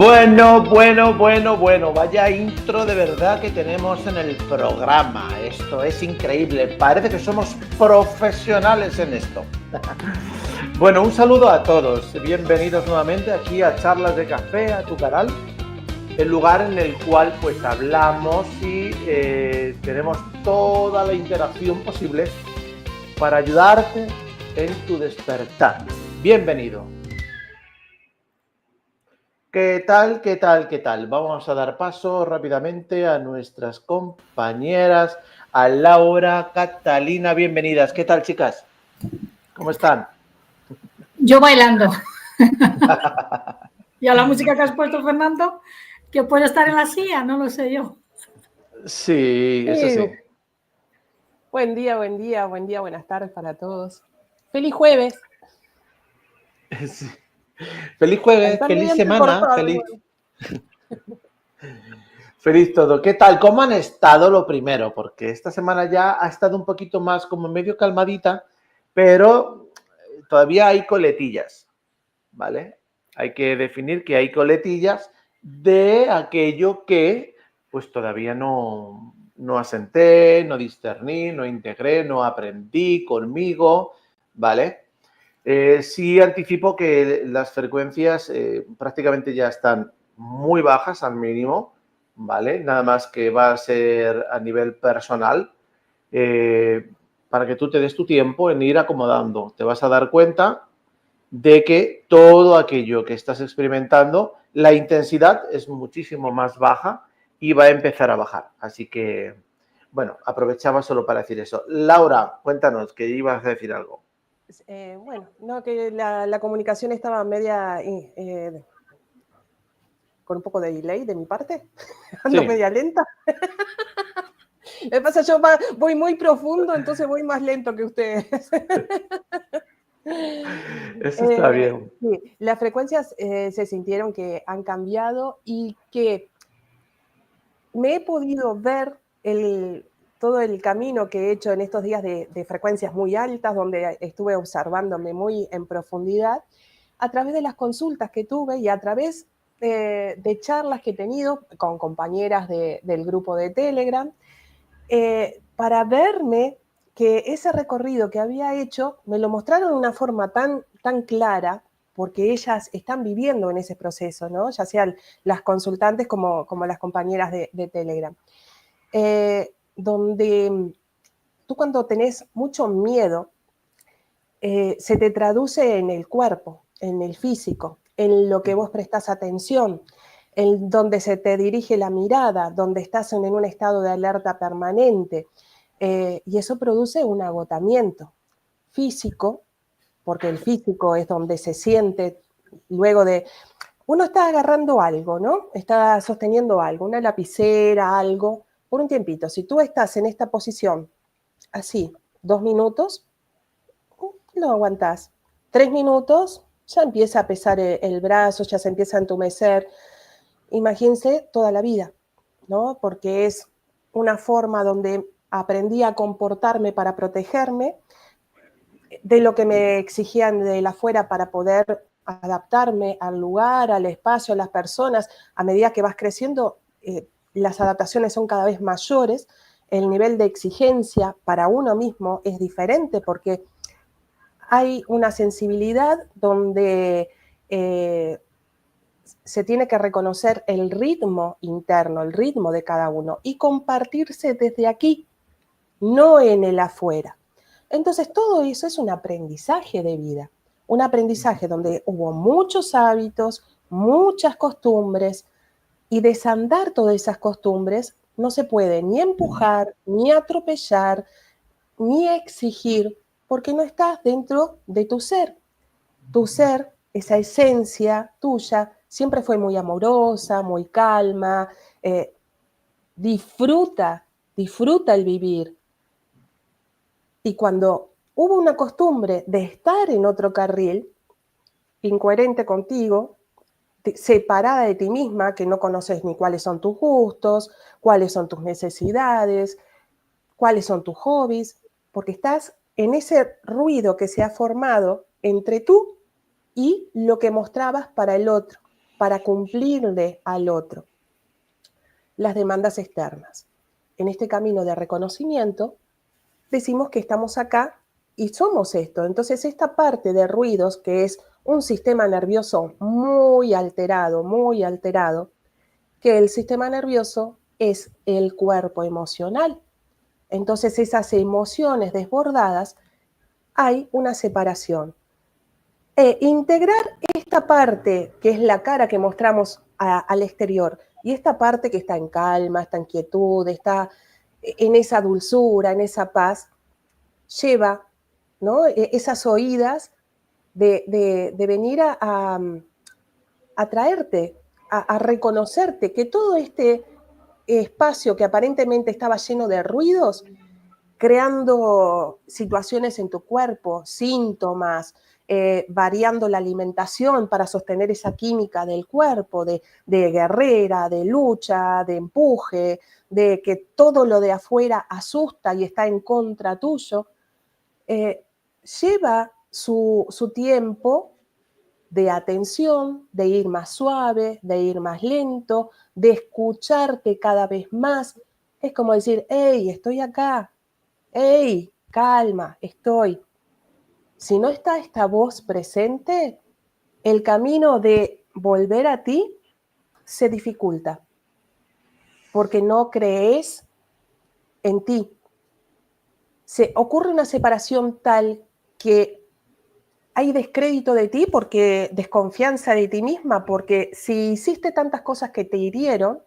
Bueno, vaya intro de verdad que tenemos en el programa. Esto es increíble, parece que somos profesionales en esto. Bueno, un saludo a todos, bienvenidos nuevamente aquí a Charlas de Café, a tu canal, el lugar en el cual pues hablamos y tenemos toda la interacción posible para ayudarte en tu despertar. Bienvenido. ¿Qué tal? Vamos a dar paso rápidamente a nuestras compañeras, a Laura, Catalina, bienvenidas. ¿Qué tal, chicas? ¿Cómo están? Yo bailando. Y a la música que has puesto, Fernando, que puede estar en la silla, no lo sé yo. Sí, eso sí. Buen día, buenas tardes para todos. ¡Feliz jueves! Sí. Feliz jueves, feliz semana, feliz todo. ¿Qué tal? ¿Cómo han estado lo primero? Porque esta semana ya ha estado un poquito más como medio calmadita, pero todavía hay coletillas, ¿vale? Hay que definir que hay coletillas de aquello que pues todavía no asenté, no discerní, no integré, no aprendí conmigo, ¿vale? Sí anticipo que las frecuencias prácticamente ya están muy bajas al mínimo, ¿vale? Nada más que va a ser a nivel personal para que tú te des tu tiempo en ir acomodando. Te vas a dar cuenta de que todo aquello que estás experimentando, la intensidad es muchísimo más baja y va a empezar a bajar. Así que, bueno, aprovechaba solo para decir eso. Laura, cuéntanos, que ibas a decir algo. Que la comunicación estaba media con un poco de delay de mi parte. Ando sí. Media lenta. Me pasa, yo voy muy profundo, entonces voy más lento que ustedes. Eso está bien. Sí, las frecuencias se sintieron que han cambiado y que me he podido ver todo el camino que he hecho en estos días de frecuencias muy altas, donde estuve observándome muy en profundidad, a través de las consultas que tuve y a través de charlas que he tenido con compañeras del grupo de Telegram, para verme que ese recorrido que había hecho me lo mostraron de una forma tan clara, porque ellas están viviendo en ese proceso, ¿no? Ya sean las consultantes como las compañeras de Telegram. Donde tú cuando tenés mucho miedo, se te traduce en el cuerpo, en el físico, en lo que vos prestás atención, en donde se te dirige la mirada, donde estás en un estado de alerta permanente. Y eso produce un agotamiento físico, porque el físico es donde se siente luego de... Uno está agarrando algo, ¿no? Está sosteniendo algo, una lapicera, algo, por un tiempito. Si tú estás en esta posición, así, 2 minutos, lo aguantás. 3 minutos, ya empieza a pesar el brazo, ya se empieza a entumecer. Imagínense toda la vida, ¿no? Porque es una forma donde aprendí a comportarme para protegerme de lo que me exigían de la afuera para poder adaptarme al lugar, al espacio, a las personas. A medida que vas creciendo, las adaptaciones son cada vez mayores, el nivel de exigencia para uno mismo es diferente porque hay una sensibilidad donde se tiene que reconocer el ritmo interno, el ritmo de cada uno y compartirse desde aquí, no en el afuera. Entonces todo eso es un aprendizaje de vida, un aprendizaje donde hubo muchos hábitos, muchas costumbres y desandar todas esas costumbres no se puede ni empujar, ni atropellar, ni exigir, porque no estás dentro de tu ser. Tu ser, esa esencia tuya, siempre fue muy amorosa, muy calma, disfruta el vivir. Y cuando hubo una costumbre de estar en otro carril, incoherente contigo, separada de ti misma, que no conoces ni cuáles son tus gustos, cuáles son tus necesidades, cuáles son tus hobbies, porque estás en ese ruido que se ha formado entre tú y lo que mostrabas para el otro, para cumplirle al otro las demandas externas. En este camino de reconocimiento, decimos que estamos acá y somos esto. Entonces, esta parte de ruidos, que es un sistema nervioso muy alterado, que el sistema nervioso es el cuerpo emocional. Entonces, esas emociones desbordadas, hay una separación. Integrar esta parte, que es la cara que mostramos al exterior, y esta parte que está en calma, está en quietud, está en esa dulzura, en esa paz, lleva, ¿no?, esas oídas de venir a traerte, a reconocerte que todo este espacio que aparentemente estaba lleno de ruidos, creando situaciones en tu cuerpo, síntomas, variando la alimentación para sostener esa química del cuerpo, de guerrera, de lucha, de empuje, de que todo lo de afuera asusta y está en contra tuyo, lleva su tiempo de atención, de ir más suave, de ir más lento, de escucharte cada vez más. Es como decir, hey, estoy acá, hey, calma, estoy. Si no está esta voz presente, el camino de volver a ti se dificulta, porque no crees en ti. Se ocurre una separación tal que hay descrédito de ti, porque desconfianza de ti misma, porque si hiciste tantas cosas que te hirieron,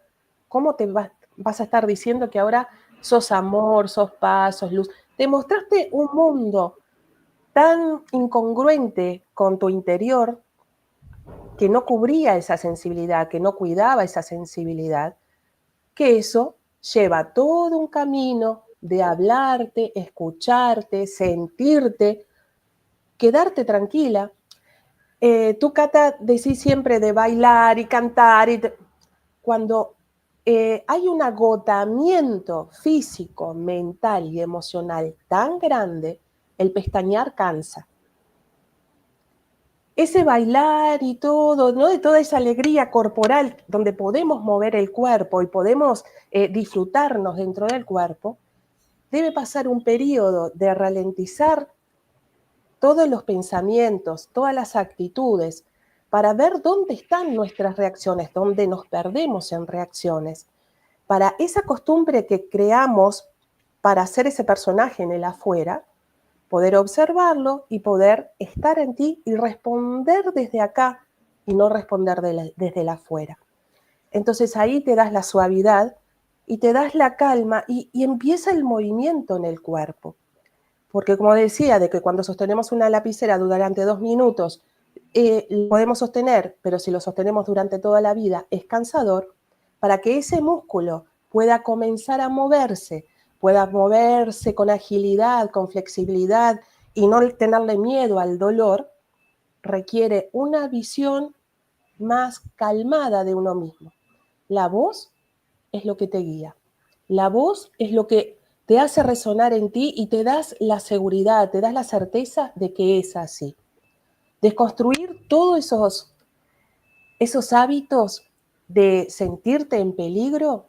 ¿cómo te vas a estar diciendo que ahora sos amor, sos paz, sos luz? Te mostraste un mundo tan incongruente con tu interior, que no cubría esa sensibilidad, que no cuidaba esa sensibilidad, que eso lleva todo un camino de hablarte, escucharte, sentirte, quedarte tranquila. Tú, Cata, decís siempre de bailar y cantar, cuando hay un agotamiento físico, mental y emocional tan grande, el pestañear cansa. Ese bailar y todo, ¿no?, de toda esa alegría corporal donde podemos mover el cuerpo y podemos disfrutarnos dentro del cuerpo, debe pasar un periodo de ralentizar todos los pensamientos, todas las actitudes, para ver dónde están nuestras reacciones, dónde nos perdemos en reacciones. Para esa costumbre que creamos para hacer ese personaje en el afuera, poder observarlo y poder estar en ti y responder desde acá y no responder desde el afuera. Entonces ahí te das la suavidad y te das la calma y empieza el movimiento en el cuerpo. Porque como decía, de que cuando sostenemos una lapicera durante 2 minutos, lo podemos sostener, pero si lo sostenemos durante toda la vida es cansador. Para que ese músculo pueda comenzar a moverse, pueda moverse con agilidad, con flexibilidad y no tenerle miedo al dolor, requiere una visión más calmada de uno mismo. La voz es lo que te guía. La voz es lo que te hace resonar en ti y te das la seguridad, te das la certeza de que es así. Desconstruir todos esos hábitos de sentirte en peligro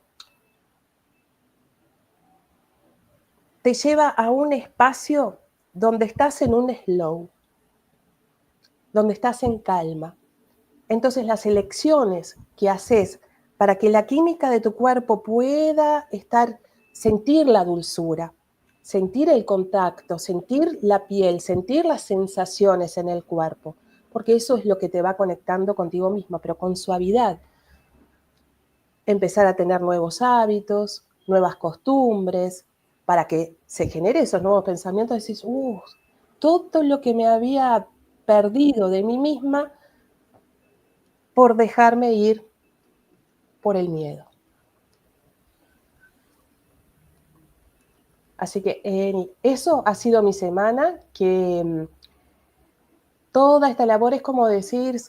te lleva a un espacio donde estás en un slow, donde estás en calma. Entonces las elecciones que haces para que la química de tu cuerpo pueda sentir la dulzura, sentir el contacto, sentir la piel, sentir las sensaciones en el cuerpo, porque eso es lo que te va conectando contigo misma, pero con suavidad. Empezar a tener nuevos hábitos, nuevas costumbres, para que se generen esos nuevos pensamientos, decís, todo lo que me había perdido de mí misma por dejarme ir por el miedo. Así que eso ha sido mi semana, que toda esta labor es como decir,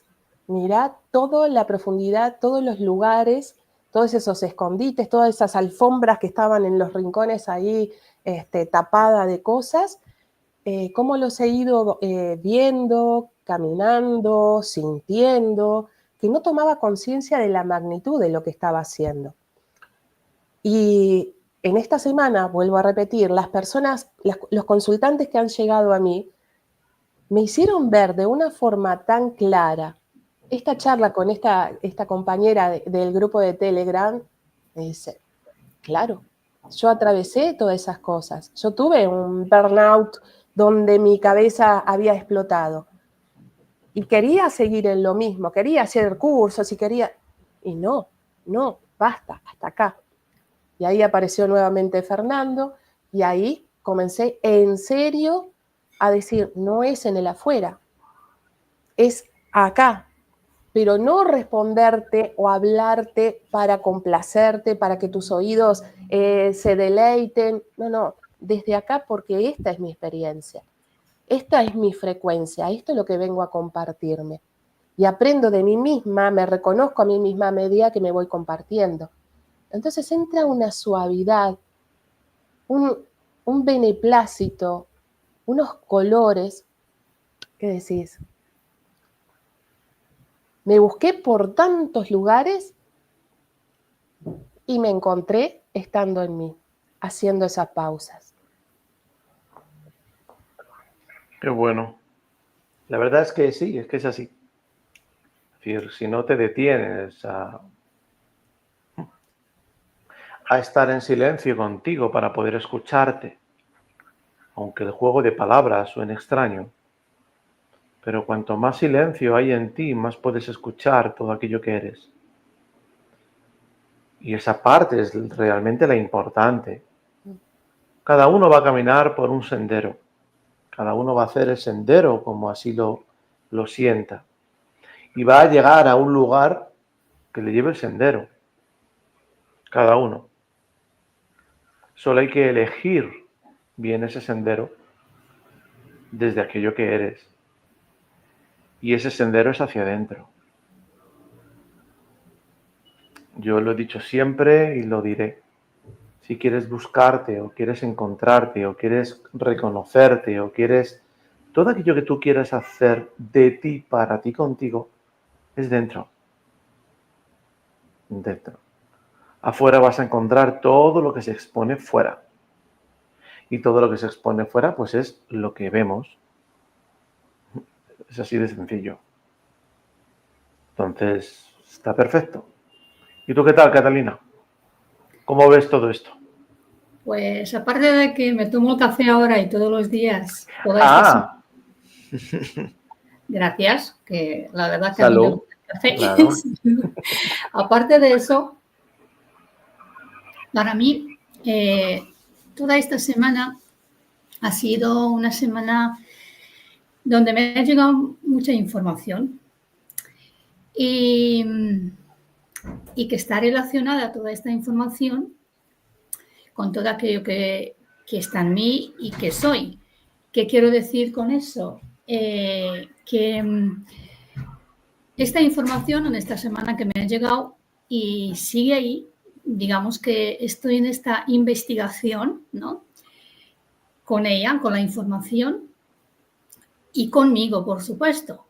mirá toda la profundidad, todos los lugares, todos esos escondites, todas esas alfombras que estaban en los rincones ahí tapada de cosas, cómo los he ido viendo, caminando, sintiendo, que no tomaba conciencia de la magnitud de lo que estaba haciendo. Y en esta semana, vuelvo a repetir, las personas, los consultantes que han llegado a mí, me hicieron ver de una forma tan clara. Esta charla con esta compañera del grupo de Telegram, me dice, claro, yo atravesé todas esas cosas. Yo tuve un burnout donde mi cabeza había explotado. Y quería seguir en lo mismo, quería hacer cursos y quería... Y no, basta, hasta acá. Y ahí apareció nuevamente Fernando y ahí comencé en serio a decir, no es en el afuera, es acá. Pero no responderte o hablarte para complacerte, para que tus oídos se deleiten. No, desde acá porque esta es mi experiencia. Esta es mi frecuencia, esto es lo que vengo a compartirme. Y aprendo de mí misma, me reconozco a mí misma a medida que me voy compartiendo. Entonces entra una suavidad, un beneplácito, unos colores que decís, me busqué por tantos lugares y me encontré estando en mí, haciendo esas pausas. Qué bueno. La verdad es que sí, es que es así. Es decir, si no te detienes a estar en silencio contigo para poder escucharte, aunque el juego de palabras suene extraño, pero cuanto más silencio hay en ti, más puedes escuchar todo aquello que eres. Y esa parte es realmente la importante. Cada uno va a caminar por un sendero. Cada uno va a hacer el sendero como así lo sienta. Y va a llegar a un lugar que le lleve el sendero. Cada uno. Solo hay que elegir bien ese sendero desde aquello que eres. Y ese sendero es hacia adentro. Yo lo he dicho siempre y lo diré. Si quieres buscarte o quieres encontrarte o quieres reconocerte o quieres... Todo aquello que tú quieras hacer de ti, para ti, contigo, es dentro. Dentro. Afuera vas a encontrar todo lo que se expone fuera. Y todo lo que se expone fuera, pues es lo que vemos. Es así de sencillo. Entonces, está perfecto. ¿Y tú qué tal, Catalina? ¿Cómo ves todo esto? Pues aparte de que me tomo el café ahora y todos los días, toda esta semana, gracias, que la verdad que a mí me Salud. gusta el café. Claro. Aparte de eso, para mí, toda esta semana ha sido una semana donde me ha llegado mucha información y que está relacionada toda esta información con todo aquello que está en mí y que soy. ¿Qué quiero decir con eso? Que esta información en esta semana que me ha llegado y sigue ahí, digamos que estoy en esta investigación, ¿no? Con ella, con la información y conmigo, por supuesto.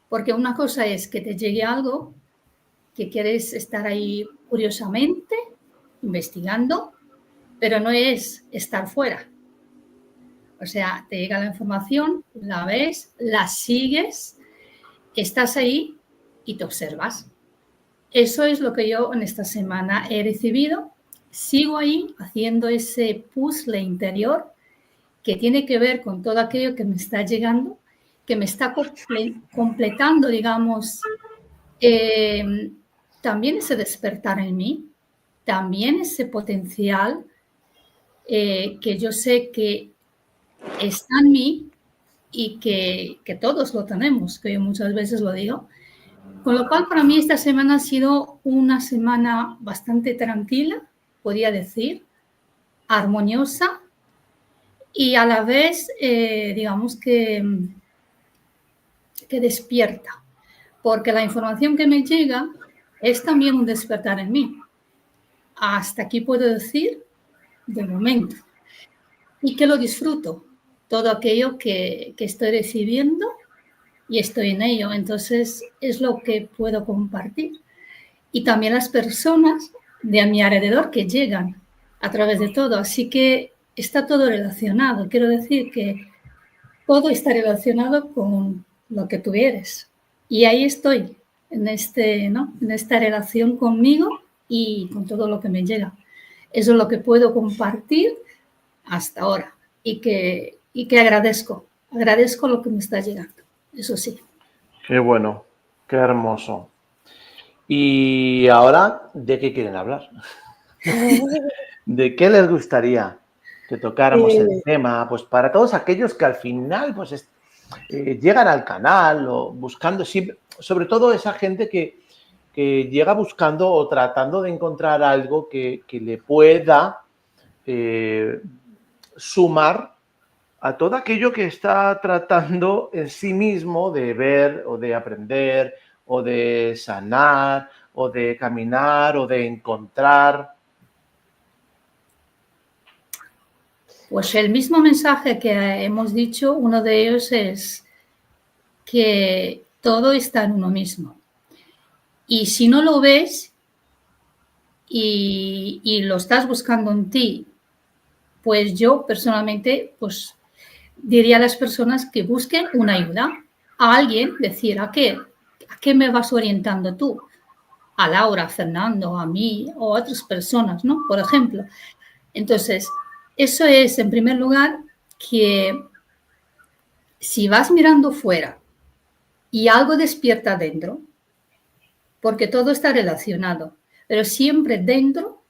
Porque una cosa es que te llegue algo, que quieres estar ahí curiosamente, investigando, pero no es estar fuera. O sea, te llega la información, la ves, la sigues, estás ahí y te observas. Eso es lo que yo en esta semana he recibido. Sigo ahí haciendo ese puzzle interior que tiene que ver con todo aquello que me está llegando, que me está completando, digamos, también ese despertar en mí, también ese potencial que yo sé que está en mí y que todos lo tenemos, que yo muchas veces lo digo. Con lo cual, para mí esta semana ha sido una semana bastante tranquila, podría decir, armoniosa y a la vez, digamos que despierta, porque la información que me llega es también un despertar en mí. Hasta aquí puedo decir, de momento, y que lo disfruto, todo aquello que estoy recibiendo y estoy en ello. Entonces, es lo que puedo compartir. Y también las personas de a mi alrededor que llegan a través de todo. Así que está todo relacionado. Quiero decir que todo está relacionado con lo que tú eres. Y ahí estoy, en esta relación conmigo y con todo lo que me llega. Eso es lo que puedo compartir hasta ahora y que agradezco. Agradezco lo que me está llegando. Eso sí. Qué bueno, qué hermoso. Y ahora, ¿de qué quieren hablar? ¿De qué les gustaría que tocáramos el tema? Pues para todos aquellos que al final pues, llegan al canal o buscando, sobre todo esa gente que llega buscando o tratando de encontrar algo que le pueda sumar a todo aquello que está tratando en sí mismo de ver o de aprender o de sanar o de caminar o de encontrar. Pues el mismo mensaje que hemos dicho, uno de ellos es que todo está en uno mismo. Y si no lo ves y lo estás buscando en ti, pues yo personalmente pues diría a las personas que busquen una ayuda, a alguien, decir, ¿a qué me vas orientando tú? A Laura, a Fernando, a mí o a otras personas, ¿no? Por ejemplo. Entonces, eso es, en primer lugar, que si vas mirando fuera y algo despierta dentro, porque todo está relacionado, pero siempre dentro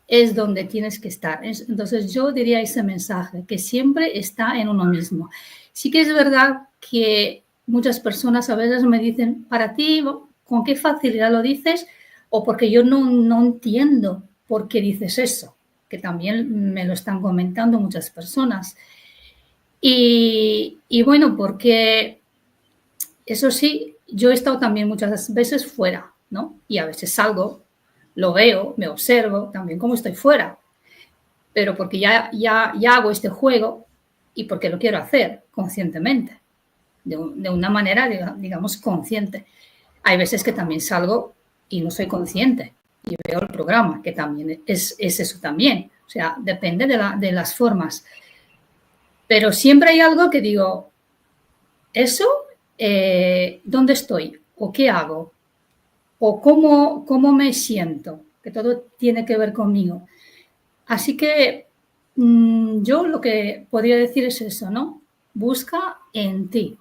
es donde tienes que estar. Entonces yo diría ese mensaje, que siempre está en uno mismo. Sí que es verdad que muchas personas a veces me dicen, para ti, ¿con qué facilidad lo dices? O porque yo no entiendo por qué dices eso, que también me lo están comentando muchas personas. Y bueno, porque eso sí, yo he estado también muchas veces fuera, ¿no? Y a veces salgo, lo veo, me observo también cómo estoy fuera, pero porque ya hago este juego y porque lo quiero hacer conscientemente, de una manera, digamos, consciente. Hay veces que también salgo y no soy consciente y veo el programa, que también es eso también. O sea, depende de las formas. Pero siempre hay algo que digo, eso, ¿dónde estoy? ¿O qué hago? ¿O cómo me siento? Que todo tiene que ver conmigo. Así que yo lo que podría decir es eso, ¿no? Busca en ti.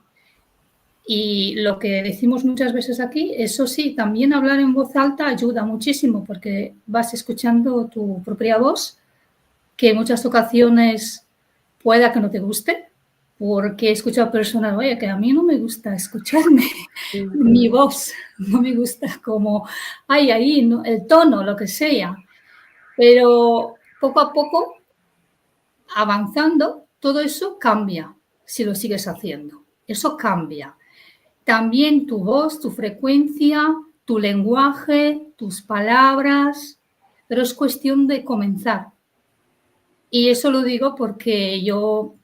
Y lo que decimos muchas veces aquí, eso sí, también hablar en voz alta ayuda muchísimo porque vas escuchando tu propia voz, que en muchas ocasiones pueda que no te guste, porque he escuchado personas, oye, que a mí no me gusta escucharme, mi voz, no me gusta como, ay, ahí, ¿no? El tono, lo que sea. Pero poco a poco, avanzando, todo eso cambia si lo sigues haciendo. Eso cambia. También tu voz, tu frecuencia, tu lenguaje, tus palabras, pero es cuestión de comenzar. Y eso lo digo porque yo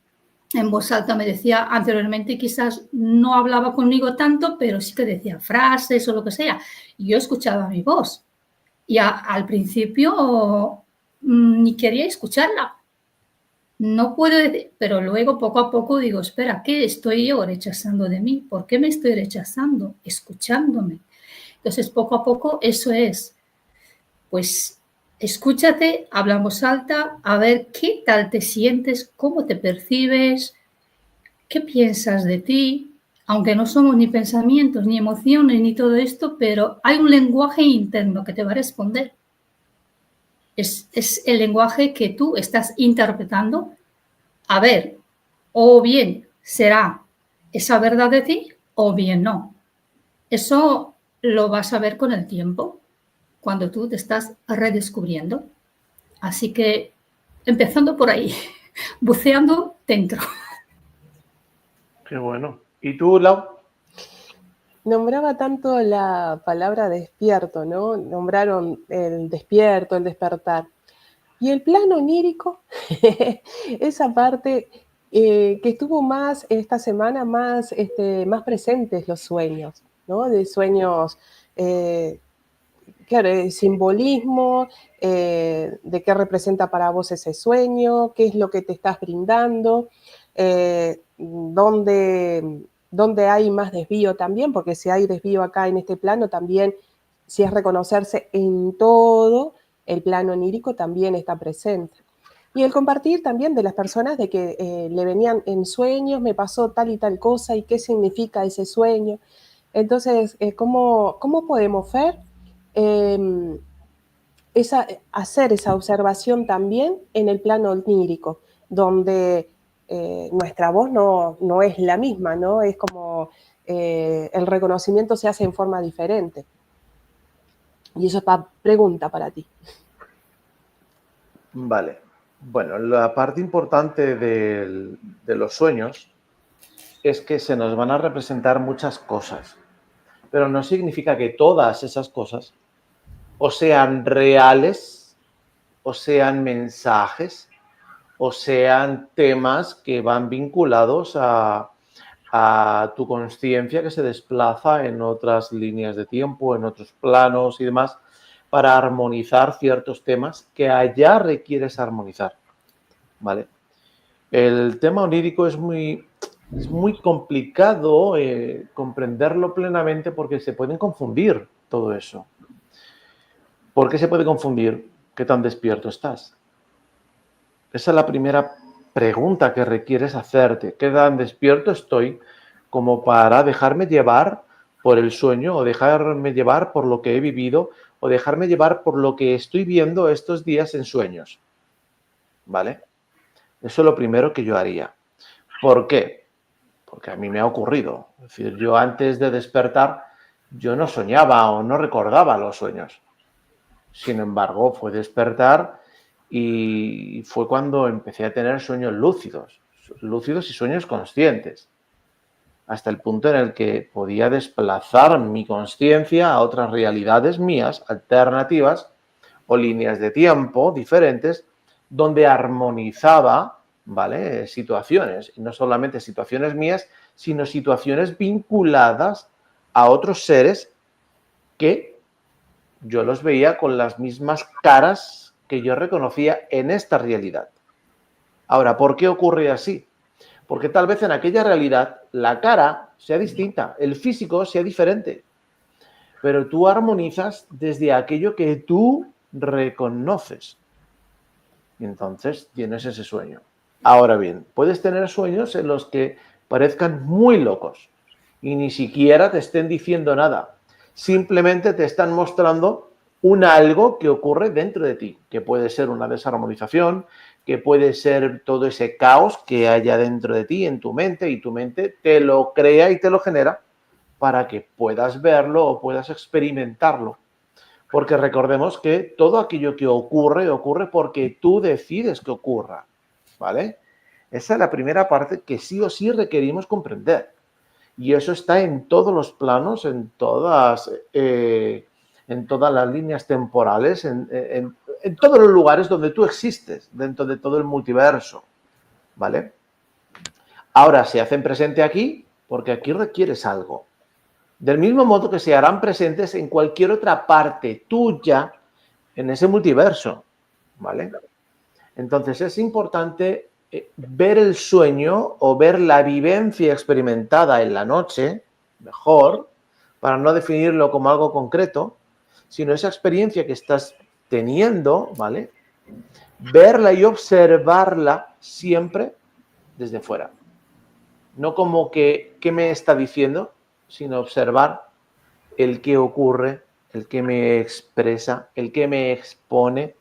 en voz alta me decía anteriormente, quizás no hablaba conmigo tanto, pero sí que decía frases o lo que sea. Y yo escuchaba mi voz. Y al principio ni quería escucharla. No puedo decir, pero luego poco a poco digo, espera, ¿qué estoy yo rechazando de mí? ¿Por qué me estoy rechazando? Escuchándome. Entonces, poco a poco, eso es, pues, escúchate, habla en voz alta, a ver qué tal te sientes, cómo te percibes, qué piensas de ti, aunque no somos ni pensamientos, ni emociones, ni todo esto, pero hay un lenguaje interno que te va a responder. Es el lenguaje que tú estás interpretando. A ver, o bien será esa verdad de ti, o bien no. Eso lo vas a ver con el tiempo, cuando tú te estás redescubriendo. Así que, empezando por ahí, buceando dentro. Qué bueno. ¿Y tú, Lau? Nombraba tanto la palabra despierto, ¿no? Nombraron el despierto, el despertar. Y el plano onírico, esa parte que estuvo más esta semana más presentes los sueños, ¿no? De sueños, claro, el simbolismo, de qué representa para vos ese sueño, qué es lo que te estás brindando, dónde hay más desvío también, porque si hay desvío acá en este plano también, si es reconocerse en todo, el plano onírico también está presente. Y el compartir también de las personas de que le venían en sueños, me pasó tal y tal cosa, y qué significa ese sueño. Entonces, ¿cómo podemos ver? Hacer esa observación también en el plano onírico, donde nuestra voz no es la misma, ¿no? Es como el reconocimiento se hace en forma diferente. Y eso es pregunta para ti. Vale. Bueno, la parte importante de los sueños es que se nos van a representar muchas cosas, pero no significa que todas esas cosas o sean reales, o sean mensajes, o sean temas que van vinculados a tu consciencia que se desplaza en otras líneas de tiempo, en otros planos y demás, para armonizar ciertos temas que allá requieres armonizar, ¿vale? El tema onírico es muy complicado comprenderlo plenamente porque se pueden confundir todo eso. ¿Por qué se puede confundir? ¿Qué tan despierto estás? Esa es la primera pregunta que requieres hacerte. ¿Qué tan despierto estoy como para dejarme llevar por el sueño o dejarme llevar por lo que he vivido o dejarme llevar por lo que estoy viendo estos días en sueños? ¿Vale? Eso es lo primero que yo haría. ¿Por qué? Porque a mí me ha ocurrido. Es decir, yo antes de despertar, yo no soñaba o no recordaba los sueños. Sin embargo, fue despertar y fue cuando empecé a tener sueños lúcidos y sueños conscientes, hasta el punto en el que podía desplazar mi consciencia a otras realidades mías, alternativas o líneas de tiempo diferentes, donde armonizaba, ¿vale?, situaciones, y no solamente situaciones mías, sino situaciones vinculadas a otros seres que yo los veía con las mismas caras que yo reconocía en esta realidad. Ahora, ¿por qué ocurre así? Porque tal vez en aquella realidad la cara sea distinta, el físico sea diferente, pero tú armonizas desde aquello que tú reconoces. Y entonces tienes ese sueño. Ahora bien, puedes tener sueños en los que parezcan muy locos y ni siquiera te estén diciendo nada. Simplemente te están mostrando un algo que ocurre dentro de ti, que puede ser una desarmonización, que puede ser todo ese caos que haya dentro de ti, en tu mente, y tu mente te lo crea y te lo genera para que puedas verlo o puedas experimentarlo. Porque recordemos que todo aquello que ocurre, ocurre porque tú decides que ocurra, ¿vale? Esa es la primera parte que sí o sí requerimos comprender. Y eso está en todos los planos, en todas las líneas temporales, en todos los lugares donde tú existes, dentro de todo el multiverso, ¿vale? Ahora se hacen presente aquí porque aquí requieres algo. Del mismo modo que se harán presentes en cualquier otra parte tuya en ese multiverso, ¿vale? Entonces es importante ver el sueño o ver la vivencia experimentada en la noche, mejor, para no definirlo como algo concreto, sino esa experiencia que estás teniendo, ¿vale? Verla y observarla siempre desde fuera. No como que, ¿qué me está diciendo?, sino observar el que ocurre, el que me expresa, el que me expone.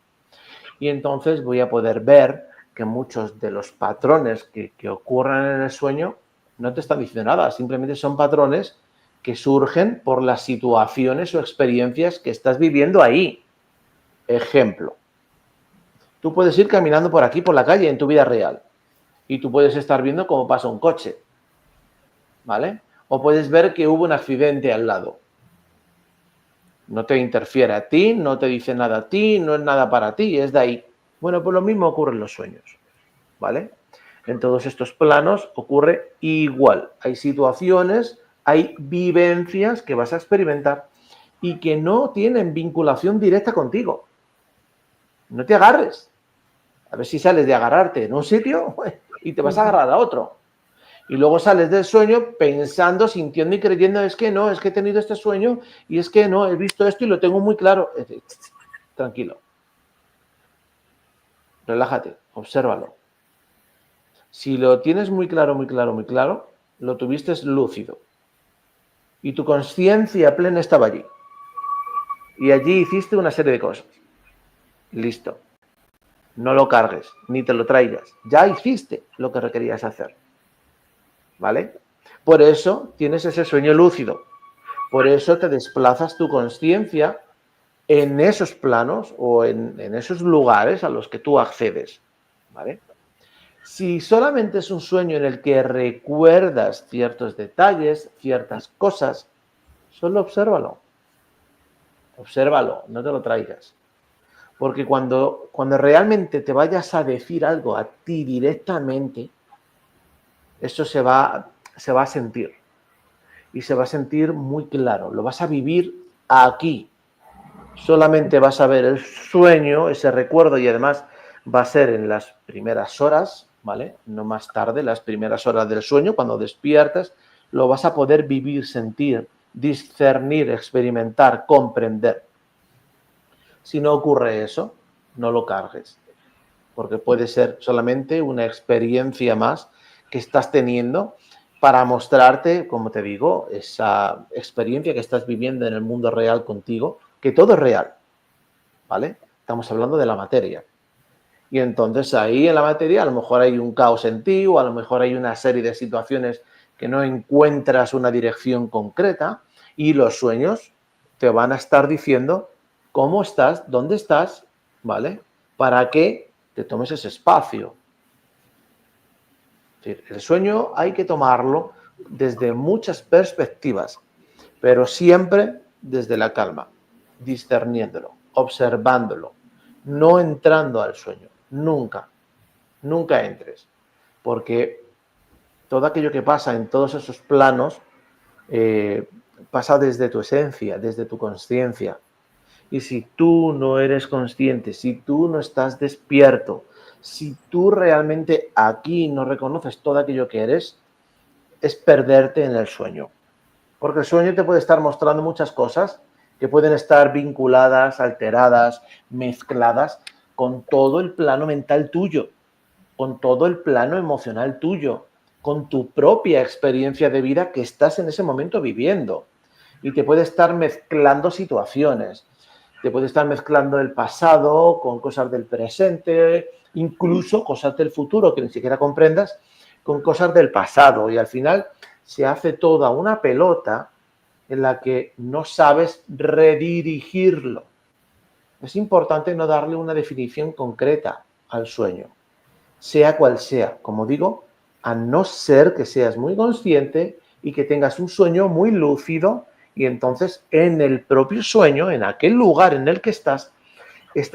Y entonces voy a poder ver que muchos de los patrones que ocurren en el sueño no te están diciendo nada, simplemente son patrones que surgen por las situaciones o experiencias que estás viviendo ahí. Ejemplo, tú puedes ir caminando por aquí, por la calle, en tu vida real, y tú puedes estar viendo cómo pasa un coche, ¿vale? O puedes ver que hubo un accidente al lado. No te interfiere a ti, no te dice nada a ti, no es nada para ti, es de ahí. Bueno, pues lo mismo ocurre en los sueños, ¿vale? En todos estos planos ocurre igual. Hay situaciones, hay vivencias que vas a experimentar y que no tienen vinculación directa contigo. No te agarres. A ver si sales de agarrarte en un sitio y te vas a agarrar a otro. Y luego sales del sueño pensando, sintiendo y creyendo, es que no, es que he tenido este sueño y es que no, he visto esto y lo tengo muy claro. Tranquilo. Relájate, obsérvalo. Si lo tienes muy claro, lo tuviste lúcido. Y tu conciencia plena estaba allí. Y allí hiciste una serie de cosas. Listo. No lo cargues, ni te lo traigas. Ya hiciste lo que requerías hacer. ¿Vale? Por eso tienes ese sueño lúcido. Por eso te desplazas tu conciencia en esos planos o en esos lugares a los que tú accedes. ¿Vale? Si solamente es un sueño en el que recuerdas ciertos detalles, ciertas cosas, solo obsérvalo. Obsérvalo, no te lo traigas. Porque cuando realmente te vayas a decir algo a ti directamente, eso se va a sentir. Y se va a sentir muy claro. Lo vas a vivir aquí. Solamente vas a ver el sueño, ese recuerdo, y además va a ser en las primeras horas, ¿vale? No más tarde, las primeras horas del sueño, cuando despiertas, lo vas a poder vivir, sentir, discernir, experimentar, comprender. Si no ocurre eso, no lo cargues, porque puede ser solamente una experiencia más que estás teniendo para mostrarte, como te digo, esa experiencia que estás viviendo en el mundo real contigo, que todo es real, ¿vale? Estamos hablando de la materia. Y entonces ahí en la materia a lo mejor hay un caos en ti o a lo mejor hay una serie de situaciones que no encuentras una dirección concreta y los sueños te van a estar diciendo cómo estás, dónde estás, ¿vale? Para que te tomes ese espacio. Es decir, el sueño hay que tomarlo desde muchas perspectivas, pero siempre desde la calma, discerniéndolo, observándolo, no entrando al sueño. Nunca, nunca entres, porque todo aquello que pasa en todos esos planos pasa desde tu esencia, desde tu conciencia. Y si tú no eres consciente, si tú no estás despierto, si tú realmente aquí no reconoces todo aquello que eres, es perderte en el sueño. Porque el sueño te puede estar mostrando muchas cosas que pueden estar vinculadas, alteradas, mezcladas con todo el plano mental tuyo, con todo el plano emocional tuyo, con tu propia experiencia de vida que estás en ese momento viviendo. Y te puede estar mezclando situaciones, te puede estar mezclando el pasado con cosas del presente, incluso cosas del futuro que ni siquiera comprendas, con cosas del pasado. Y al final se hace toda una pelota en la que no sabes redirigirlo. Es importante no darle una definición concreta al sueño, sea cual sea, como digo, a no ser que seas muy consciente y que tengas un sueño muy lúcido y entonces en el propio sueño, en aquel lugar en el que estás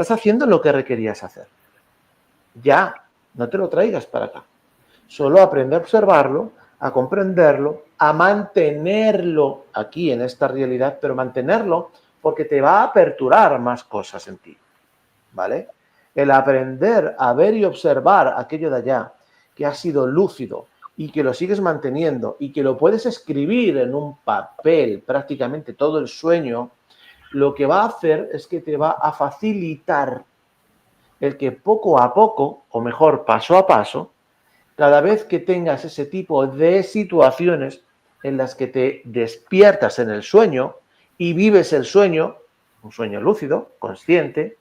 haciendo lo que requerías hacer. Ya, no te lo traigas para acá. Solo aprende a observarlo, a comprenderlo, a mantenerlo aquí en esta realidad, pero mantenerlo porque te va a aperturar más cosas en ti, ¿vale? El aprender a ver y observar aquello de allá que ha sido lúcido y que lo sigues manteniendo y que lo puedes escribir en un papel prácticamente todo el sueño, lo que va a hacer es que te va a facilitar el que poco a poco, o mejor paso a paso, cada vez que tengas ese tipo de situaciones en las que te despiertas en el sueño y vives el sueño, un sueño lúcido, consciente,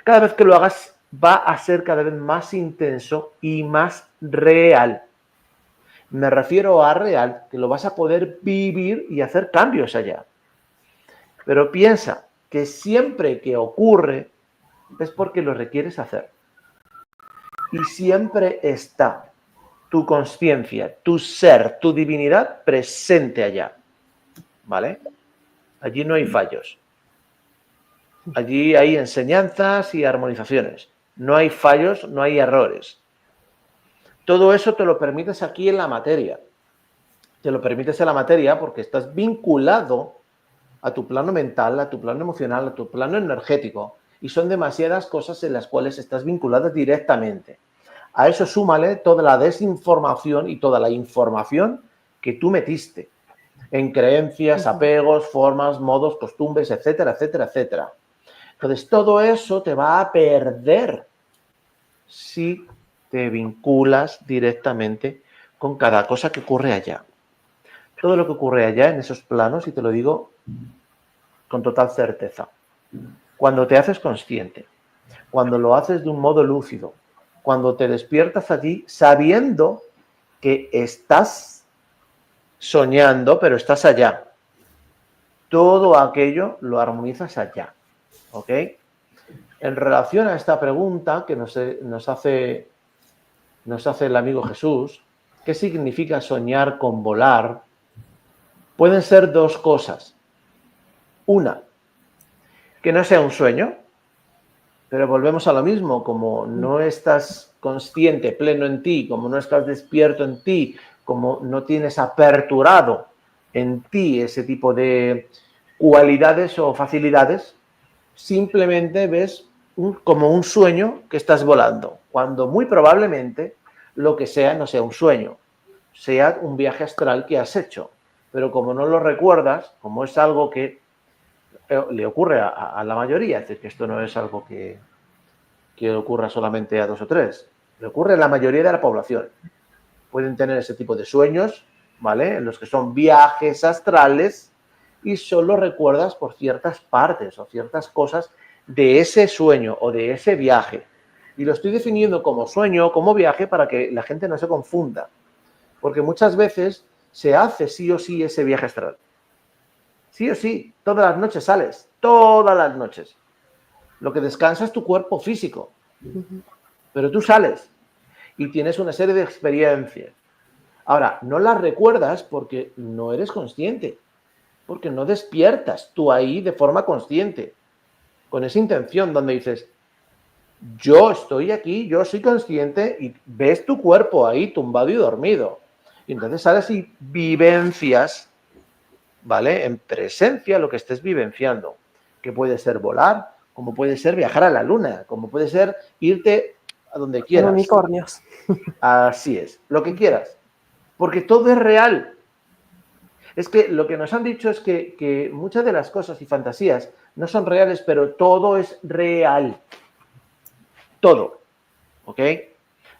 cada vez que lo hagas va a ser cada vez más intenso y más real. Me refiero a real, que lo vas a poder vivir y hacer cambios allá. Pero piensa que siempre que ocurre es porque lo requieres hacer. Y siempre está tu conciencia, tu ser, tu divinidad presente allá. ¿Vale? Allí no hay fallos. Allí hay enseñanzas y armonizaciones. No hay fallos, no hay errores. Todo eso te lo permites aquí en la materia. Te lo permites en la materia porque estás vinculado a tu plano mental, a tu plano emocional, a tu plano energético. Y son demasiadas cosas en las cuales estás vinculado directamente. A eso súmale toda la desinformación y toda la información que tú metiste en creencias, apegos, formas, modos, costumbres, etcétera, etcétera, etcétera. Entonces, todo eso te va a perder si te vinculas directamente con cada cosa que ocurre allá. Todo lo que ocurre allá en esos planos, y te lo digo con total certeza, cuando te haces consciente, cuando lo haces de un modo lúcido, cuando te despiertas allí sabiendo que estás soñando, pero estás allá. Todo aquello lo armonizas allá. ¿Ok? En relación a esta pregunta que nos hace el amigo Jesús, ¿qué significa soñar con volar? Pueden ser dos cosas. Una, que no sea un sueño, pero volvemos a lo mismo, como no estás consciente, pleno en ti, como no estás despierto en ti, como no tienes aperturado en ti ese tipo de cualidades o facilidades, simplemente ves como un sueño que estás volando, cuando muy probablemente lo que sea no sea un sueño, sea un viaje astral que has hecho. Pero como no lo recuerdas, como es algo que le ocurre a la mayoría, es decir, que esto no es algo que ocurra solamente a 2 o 3, le ocurre a la mayoría de la población. Pueden tener ese tipo de sueños, ¿vale? En los que son viajes astrales y solo recuerdas por ciertas partes o ciertas cosas de ese sueño o de ese viaje. Y lo estoy definiendo como sueño, como viaje, para que la gente no se confunda. Porque muchas veces se hace sí o sí ese viaje astral. Sí o sí, todas las noches sales, todas las noches. Lo que descansa es tu cuerpo físico. Pero tú sales y tienes una serie de experiencias. Ahora, no las recuerdas porque no eres consciente, porque no despiertas tú ahí de forma consciente, con esa intención donde dices, yo estoy aquí, yo soy consciente, y ves tu cuerpo ahí tumbado y dormido. Y entonces sales y vivencias, ¿vale? En presencia lo que estés vivenciando, que puede ser volar, como puede ser viajar a la luna, como puede ser irte a donde quieras. Unicornios. Así es, lo que quieras. Porque todo es real. Es que lo que nos han dicho es que muchas de las cosas y fantasías no son reales, pero todo es real. Todo. ¿Ok? Es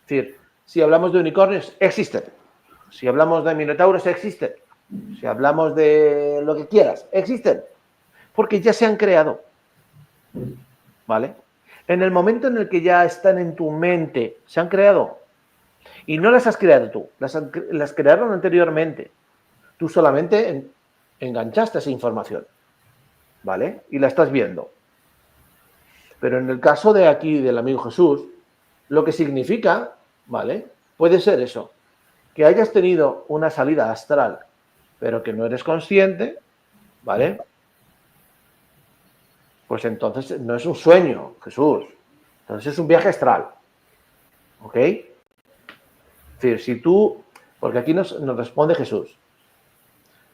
decir, si hablamos de unicornios, existen. Si hablamos de minotauros, existen. Si hablamos de lo que quieras, existen. Porque ya se han creado. ¿Vale? En el momento en el que ya están en tu mente, se han creado. Y no las has creado tú, las crearon anteriormente. Tú solamente enganchaste esa información, ¿vale? Y la estás viendo. Pero en el caso de aquí, del amigo Jesús, lo que significa, ¿vale? Puede ser eso, que hayas tenido una salida astral, pero que no eres consciente, ¿vale? Pues entonces no es un sueño, Jesús. Entonces es un viaje astral, ¿ok? Es decir, si tú, porque aquí nos responde Jesús,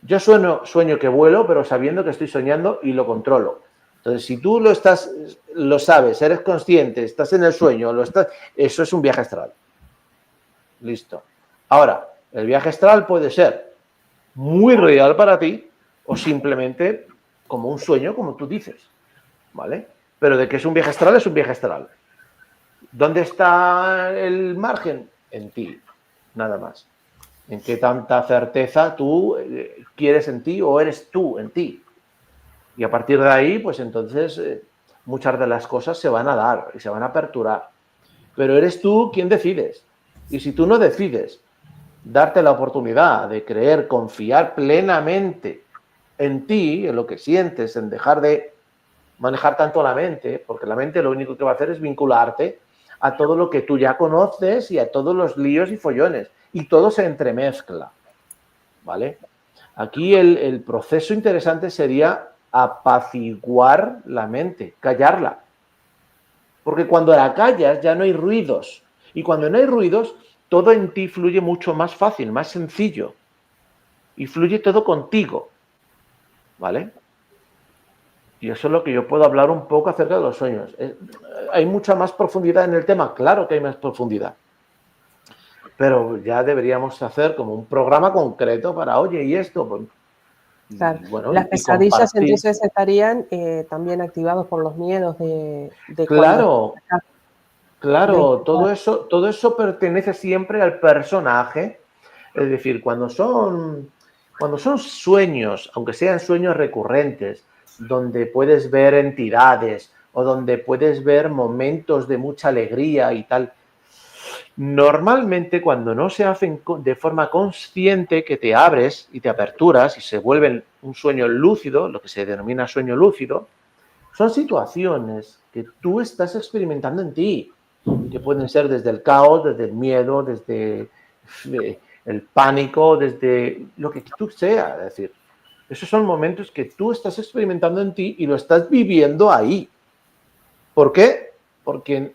yo sueño que vuelo, pero sabiendo que estoy soñando y lo controlo. Entonces, si tú lo sabes, eres consciente, estás en el sueño, eso es un viaje astral. Listo. Ahora, el viaje astral puede ser muy real para ti o simplemente como un sueño, como tú dices, ¿vale? Pero de que es un viaje astral, es un viaje astral. ¿Dónde está el margen? En ti, nada más. En qué tanta certeza tú quieres en ti o eres tú en ti. Y a partir de ahí, pues entonces muchas de las cosas se van a dar y se van a aperturar. Pero eres tú quien decides. Y si tú no decides darte la oportunidad de creer, confiar plenamente en ti, en lo que sientes, en dejar de manejar tanto la mente, porque la mente lo único que va a hacer es vincularte a todo lo que tú ya conoces y a todos los líos y follones. Y todo se entremezcla, ¿vale? Aquí el proceso interesante sería apaciguar la mente, callarla. Porque cuando la callas ya no hay ruidos. Y cuando no hay ruidos, todo en ti fluye mucho más fácil, más sencillo. Y fluye todo contigo, ¿vale? Y eso es lo que yo puedo hablar un poco acerca de los sueños. ¿Hay mucha más profundidad en el tema? Claro que hay más profundidad. Pero ya deberíamos hacer como un programa concreto para, oye, ¿y esto? Pues, Claro. bueno, Las y pesadillas compartir. entonces estarían también activados por los miedos de Claro, cuando... claro, de- todo eso pertenece siempre al personaje. Es decir, cuando son sueños, aunque sean sueños recurrentes, donde puedes ver entidades o donde puedes ver momentos de mucha alegría y tal, normalmente cuando no se hacen de forma consciente, que te abres y te aperturas y se vuelven un sueño lúcido, lo que se denomina sueño lúcido, son situaciones que tú estás experimentando en ti, que pueden ser desde el caos, desde el miedo, desde el pánico, desde lo que tú sea. Es decir, esos son momentos que tú estás experimentando en ti y lo estás viviendo ahí. ¿Por qué? Porque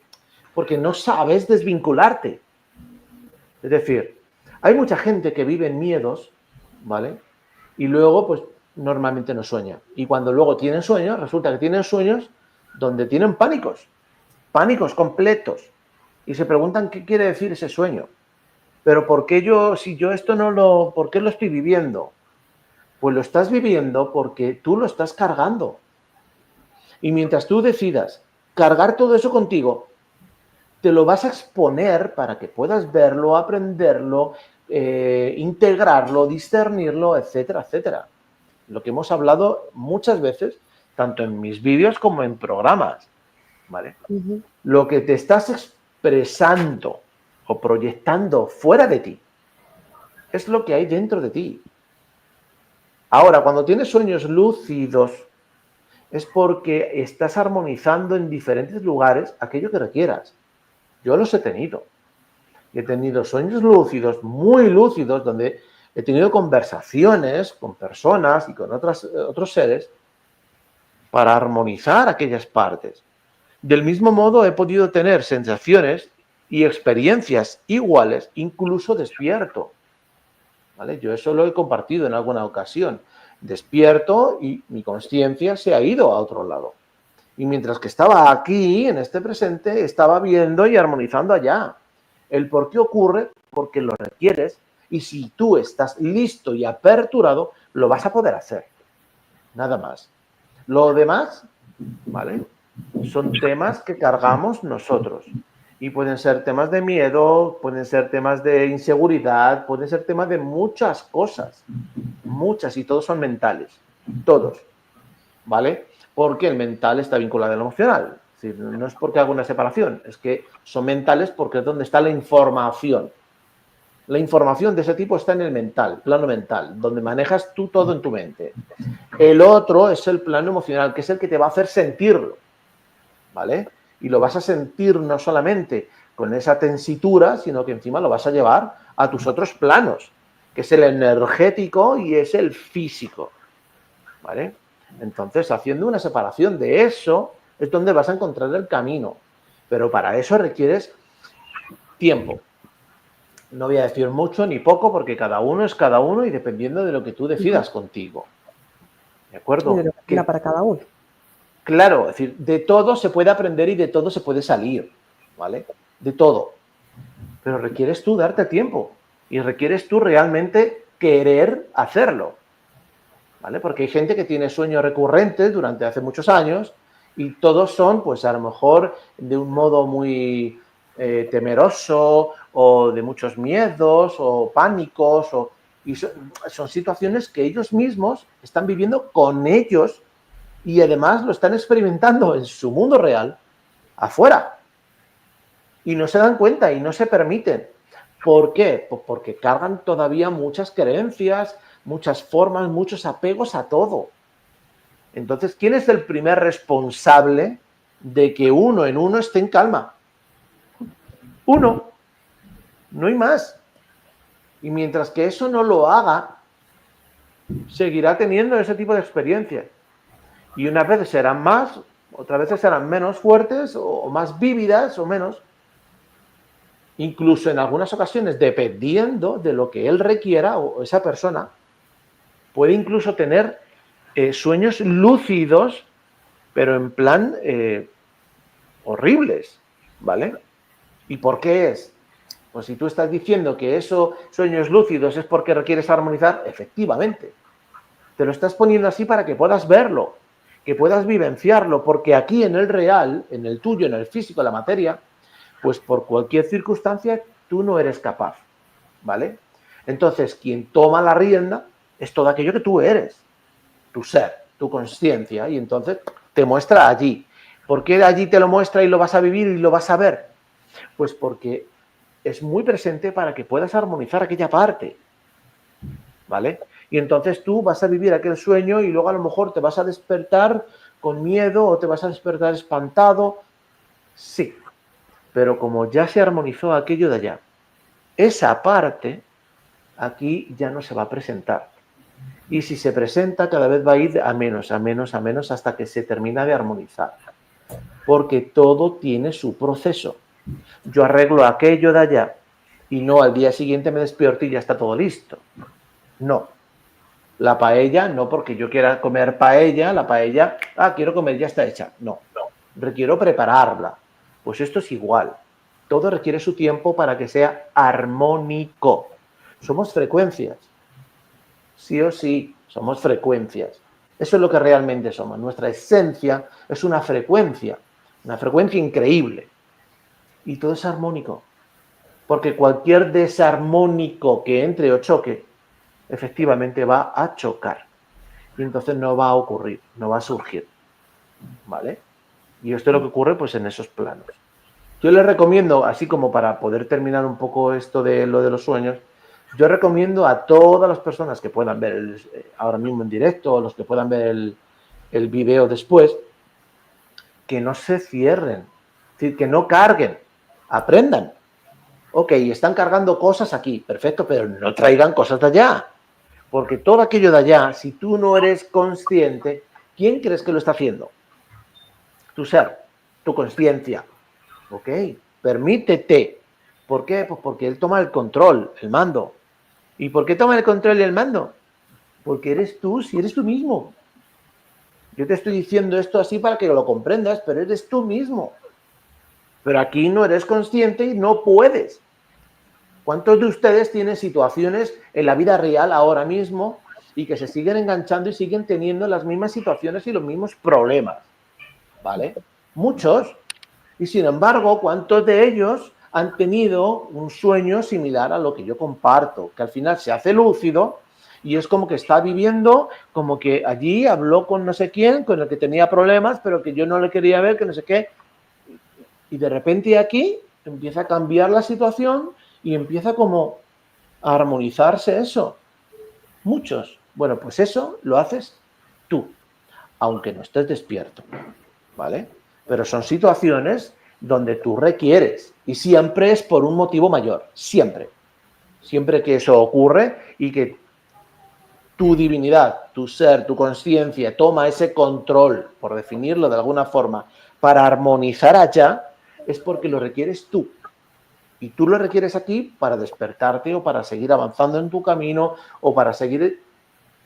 no sabes desvincularte. Es decir, hay mucha gente que vive en miedos, ¿vale? Y luego, pues, normalmente no sueña. Y cuando luego tienen sueños, resulta que tienen sueños donde tienen pánicos completos. Y se preguntan qué quiere decir ese sueño. Pero ¿por qué si yo esto por qué lo estoy viviendo? Pues lo estás viviendo porque tú lo estás cargando. Y mientras tú decidas cargar todo eso contigo, te lo vas a exponer para que puedas verlo, aprenderlo, integrarlo, discernirlo, etcétera, etcétera. Lo que hemos hablado muchas veces, tanto en mis vídeos como en programas, ¿vale? Ujú. Lo que te estás expresando o proyectando fuera de ti es lo que hay dentro de ti. Ahora, cuando tienes sueños lúcidos, es porque estás armonizando en diferentes lugares aquello que requieras. Yo los he tenido. He tenido sueños lúcidos, muy lúcidos, donde he tenido conversaciones con personas y con otros seres para armonizar aquellas partes. Del mismo modo, he podido tener sensaciones y experiencias iguales, incluso despierto. ¿Vale? Yo eso lo he compartido en alguna ocasión. Despierto y mi conciencia se ha ido a otro lado. Y mientras que estaba aquí, en este presente, estaba viendo y armonizando allá. El por qué ocurre, porque lo requieres, y si tú estás listo y aperturado, lo vas a poder hacer. Nada más. Lo demás, ¿vale? Son temas que cargamos nosotros. Y pueden ser temas de miedo, pueden ser temas de inseguridad, pueden ser temas de muchas cosas. Muchas, y todos son mentales. Todos. ¿Vale? Porque el mental está vinculado al emocional. Es decir, no es porque haga una separación, es que son mentales porque es donde está la información. La información de ese tipo está en el mental, plano mental, donde manejas tú todo en tu mente. El otro es el plano emocional, que es el que te va a hacer sentirlo, ¿vale? Y lo vas a sentir no solamente con esa tensitura, sino que encima lo vas a llevar a tus otros planos, que es el energético y es el físico, ¿vale? Entonces, haciendo una separación de eso, es donde vas a encontrar el camino. Pero para eso requieres tiempo. No voy a decir mucho ni poco, porque cada uno es cada uno y dependiendo de lo que tú decidas contigo. ¿De Y de acuerdo? lo que quiera para cada uno. Claro, es decir, de todo se puede aprender y de todo se puede salir, ¿vale? De todo. Pero requieres tú darte tiempo y requieres tú realmente querer hacerlo, ¿vale? Porque hay gente que tiene sueños recurrentes durante hace muchos años y todos son, pues a lo mejor, de un modo muy temeroso o de muchos miedos o pánicos y son situaciones que ellos mismos están viviendo con ellos y además lo están experimentando en su mundo real afuera y no se dan cuenta y no se permiten. ¿Por qué? Pues porque cargan todavía muchas creencias, muchas formas, muchos apegos a todo. Entonces, ¿quién es el primer responsable de que uno en uno esté en calma? Uno. No hay más. Y mientras que eso no lo haga, seguirá teniendo ese tipo de experiencias. Y unas veces serán más, otras veces serán menos fuertes o más vívidas o menos. Incluso en algunas ocasiones, dependiendo de lo que él requiera o esa persona, puede incluso tener sueños lúcidos, pero en plan horribles, ¿vale? ¿Y por qué es? Pues si tú estás diciendo que esos sueños lúcidos es porque requieres armonizar, efectivamente. Te lo estás poniendo así para que puedas verlo, que puedas vivenciarlo, porque aquí en el real, en el tuyo, en el físico, en la materia, pues por cualquier circunstancia tú no eres capaz, ¿vale? Entonces, quien toma la rienda es todo aquello que tú eres, tu ser, tu consciencia, y entonces te muestra allí. ¿Por qué allí te lo muestra y lo vas a vivir y lo vas a ver? Pues porque es muy presente para que puedas armonizar aquella parte, ¿vale? Y entonces tú vas a vivir aquel sueño y luego a lo mejor te vas a despertar con miedo o te vas a despertar espantado. Sí, pero como ya se armonizó aquello de allá, esa parte aquí ya no se va a presentar. Y si se presenta, cada vez va a ir a menos, a menos, a menos, hasta que se termina de armonizar. Porque todo tiene su proceso. Yo arreglo aquello de allá y no al día siguiente me despierto y ya está todo listo. No. La paella, no porque yo quiera comer paella, la paella, quiero comer, ya está hecha. No. Requiero prepararla. Pues esto es igual. Todo requiere su tiempo para que sea armónico. Somos frecuencias. Sí o sí, somos frecuencias. Eso es lo que realmente somos. Nuestra esencia es una frecuencia increíble. Y todo es armónico. Porque cualquier desarmónico que entre o choque, efectivamente va a chocar. Y entonces no va a ocurrir, no va a surgir. ¿Vale? Y esto es lo que ocurre pues en esos planos. Yo les recomiendo, así como para poder terminar un poco esto de lo de los sueños, yo recomiendo a todas las personas que puedan ver ahora mismo en directo o los que puedan ver el video después, que no se cierren, es decir, que no carguen, aprendan. Ok, están cargando cosas aquí, perfecto, pero no traigan cosas de allá. Porque todo aquello de allá, si tú no eres consciente, ¿quién crees que lo está haciendo? Tu ser, tu conciencia. Ok, permítete. ¿Por qué? Pues porque él toma el control, el mando. ¿Y por qué toma el control y el mando? Porque eres tú, si eres tú mismo. Yo te estoy diciendo esto así para que lo comprendas, pero eres tú mismo. Pero aquí no eres consciente y no puedes. ¿Cuántos de ustedes tienen situaciones en la vida real ahora mismo y que se siguen enganchando y siguen teniendo las mismas situaciones y los mismos problemas? ¿Vale? Muchos. Y sin embargo, ¿cuántos de ellos han tenido un sueño similar a lo que yo comparto? Que al final se hace lúcido y es como que está viviendo, como que allí habló con no sé quién, con el que tenía problemas, pero que yo no le quería ver, que no sé qué. Y de repente aquí empieza a cambiar la situación y empieza como a armonizarse eso. Muchos. Bueno, pues eso lo haces tú, aunque no estés despierto, ¿vale? Pero son situaciones donde tú requieres y siempre es por un motivo mayor, siempre. Siempre que eso ocurre y que tu divinidad, tu ser, tu conciencia toma ese control, por definirlo de alguna forma, para armonizar allá, es porque lo requieres tú. Y tú lo requieres aquí para despertarte o para seguir avanzando en tu camino o para seguir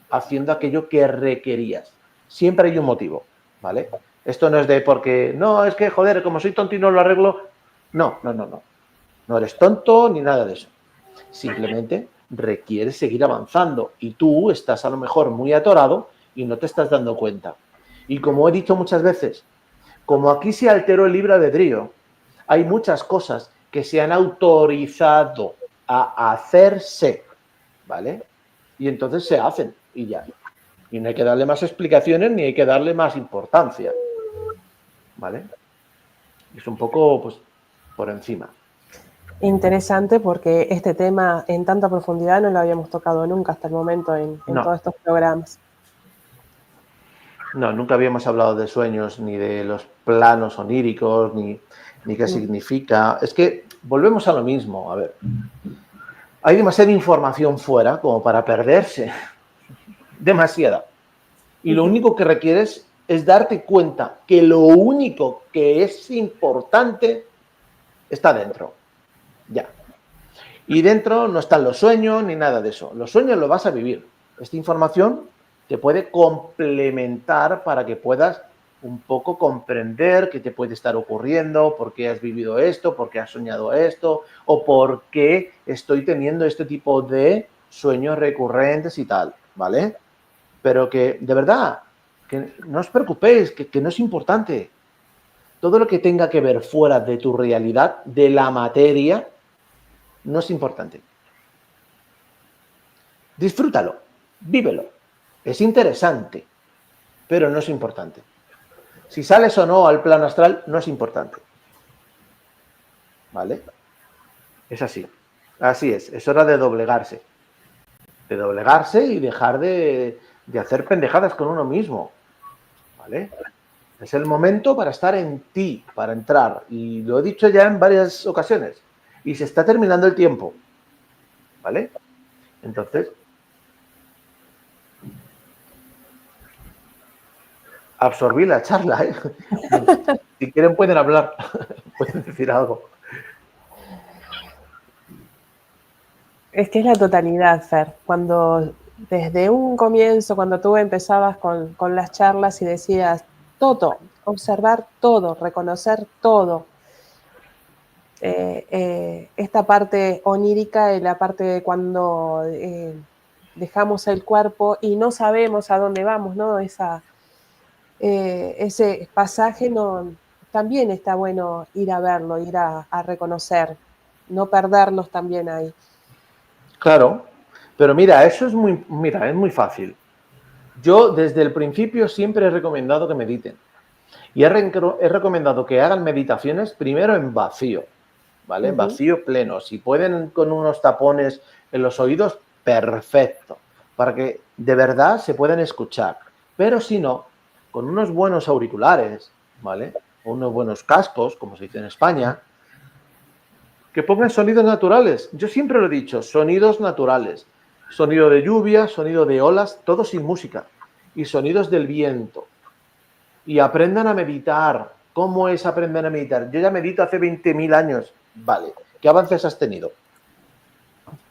haciendo aquello que requerías. Siempre hay un motivo, ¿vale? Esto no es de porque, no, es que, joder, como soy tonto y no lo arreglo. No. No eres tonto ni nada de eso. Simplemente requieres seguir avanzando y tú estás a lo mejor muy atorado y no te estás dando cuenta. Y como he dicho muchas veces, como aquí se alteró el libre albedrío, hay muchas cosas que se han autorizado a hacerse, ¿vale? Y entonces se hacen y ya. Y no hay que darle más explicaciones ni hay que darle más importancia, ¿vale? Es un poco, pues, por encima. Interesante porque este tema en tanta profundidad no lo habíamos tocado nunca hasta el momento en todos estos programas. No, nunca habíamos hablado de sueños, ni de los planos oníricos, ni qué significa. Es que volvemos a lo mismo. A ver, hay demasiada información fuera como para perderse. Demasiada. Y lo único que requieres es darte cuenta que lo único que es importante está dentro. Ya. Y dentro no están los sueños ni nada de eso. Los sueños los vas a vivir. Esta información te puede complementar para que puedas un poco comprender qué te puede estar ocurriendo, por qué has vivido esto, por qué has soñado esto, o por qué estoy teniendo este tipo de sueños recurrentes y tal, ¿vale? Pero que, de verdad, que no os preocupéis, que no es importante. Todo lo que tenga que ver fuera de tu realidad, de la materia, no es importante. Disfrútalo, vívelo. Es interesante, pero no es importante. Si sales o no al plano astral, no es importante. ¿Vale? Es así. Así es hora de doblegarse. De doblegarse y dejar de hacer pendejadas con uno mismo. ¿Vale? Es el momento para estar en ti, para entrar. Y lo he dicho ya en varias ocasiones. Y se está terminando el tiempo. ¿Vale? Entonces, absorbí la charla, ¿eh? Si quieren pueden hablar, pueden decir algo. Es que es la totalidad, Fer. Cuando desde un comienzo, cuando tú empezabas con las charlas y decías todo, observar todo, reconocer todo, esta parte onírica y la parte de cuando dejamos el cuerpo y no sabemos a dónde vamos, ¿no? Ese pasaje también está bueno ir a verlo, ir a reconocer, no perdernos también ahí. Claro, pero mira, eso es muy fácil. Yo desde el principio siempre he recomendado que mediten. Y he recomendado que hagan meditaciones primero en vacío, ¿vale? En vacío pleno. Si pueden con unos tapones en los oídos, perfecto. Para que de verdad se puedan escuchar. Pero si no, con unos buenos auriculares, ¿vale? O unos buenos cascos, como se dice en España, que pongan sonidos naturales. Yo siempre lo he dicho, sonidos naturales. Sonido de lluvia, sonido de olas, todo sin música. Y sonidos del viento. Y aprendan a meditar. ¿Cómo es aprender a meditar? Yo ya medito hace 20.000 años. Vale. ¿Qué avances has tenido?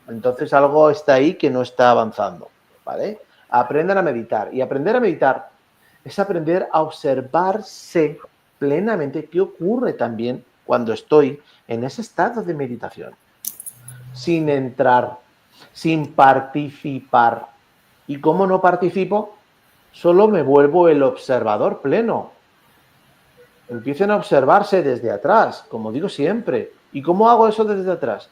Entonces algo está ahí que no está avanzando. ¿Vale? Aprendan a meditar. Y aprender a meditar es aprender a observarse plenamente qué ocurre también cuando estoy en ese estado de meditación. Sin entrar, sin participar. ¿Y cómo no participo? Solo me vuelvo el observador pleno. Empiecen a observarse desde atrás, como digo siempre. ¿Y cómo hago eso desde atrás?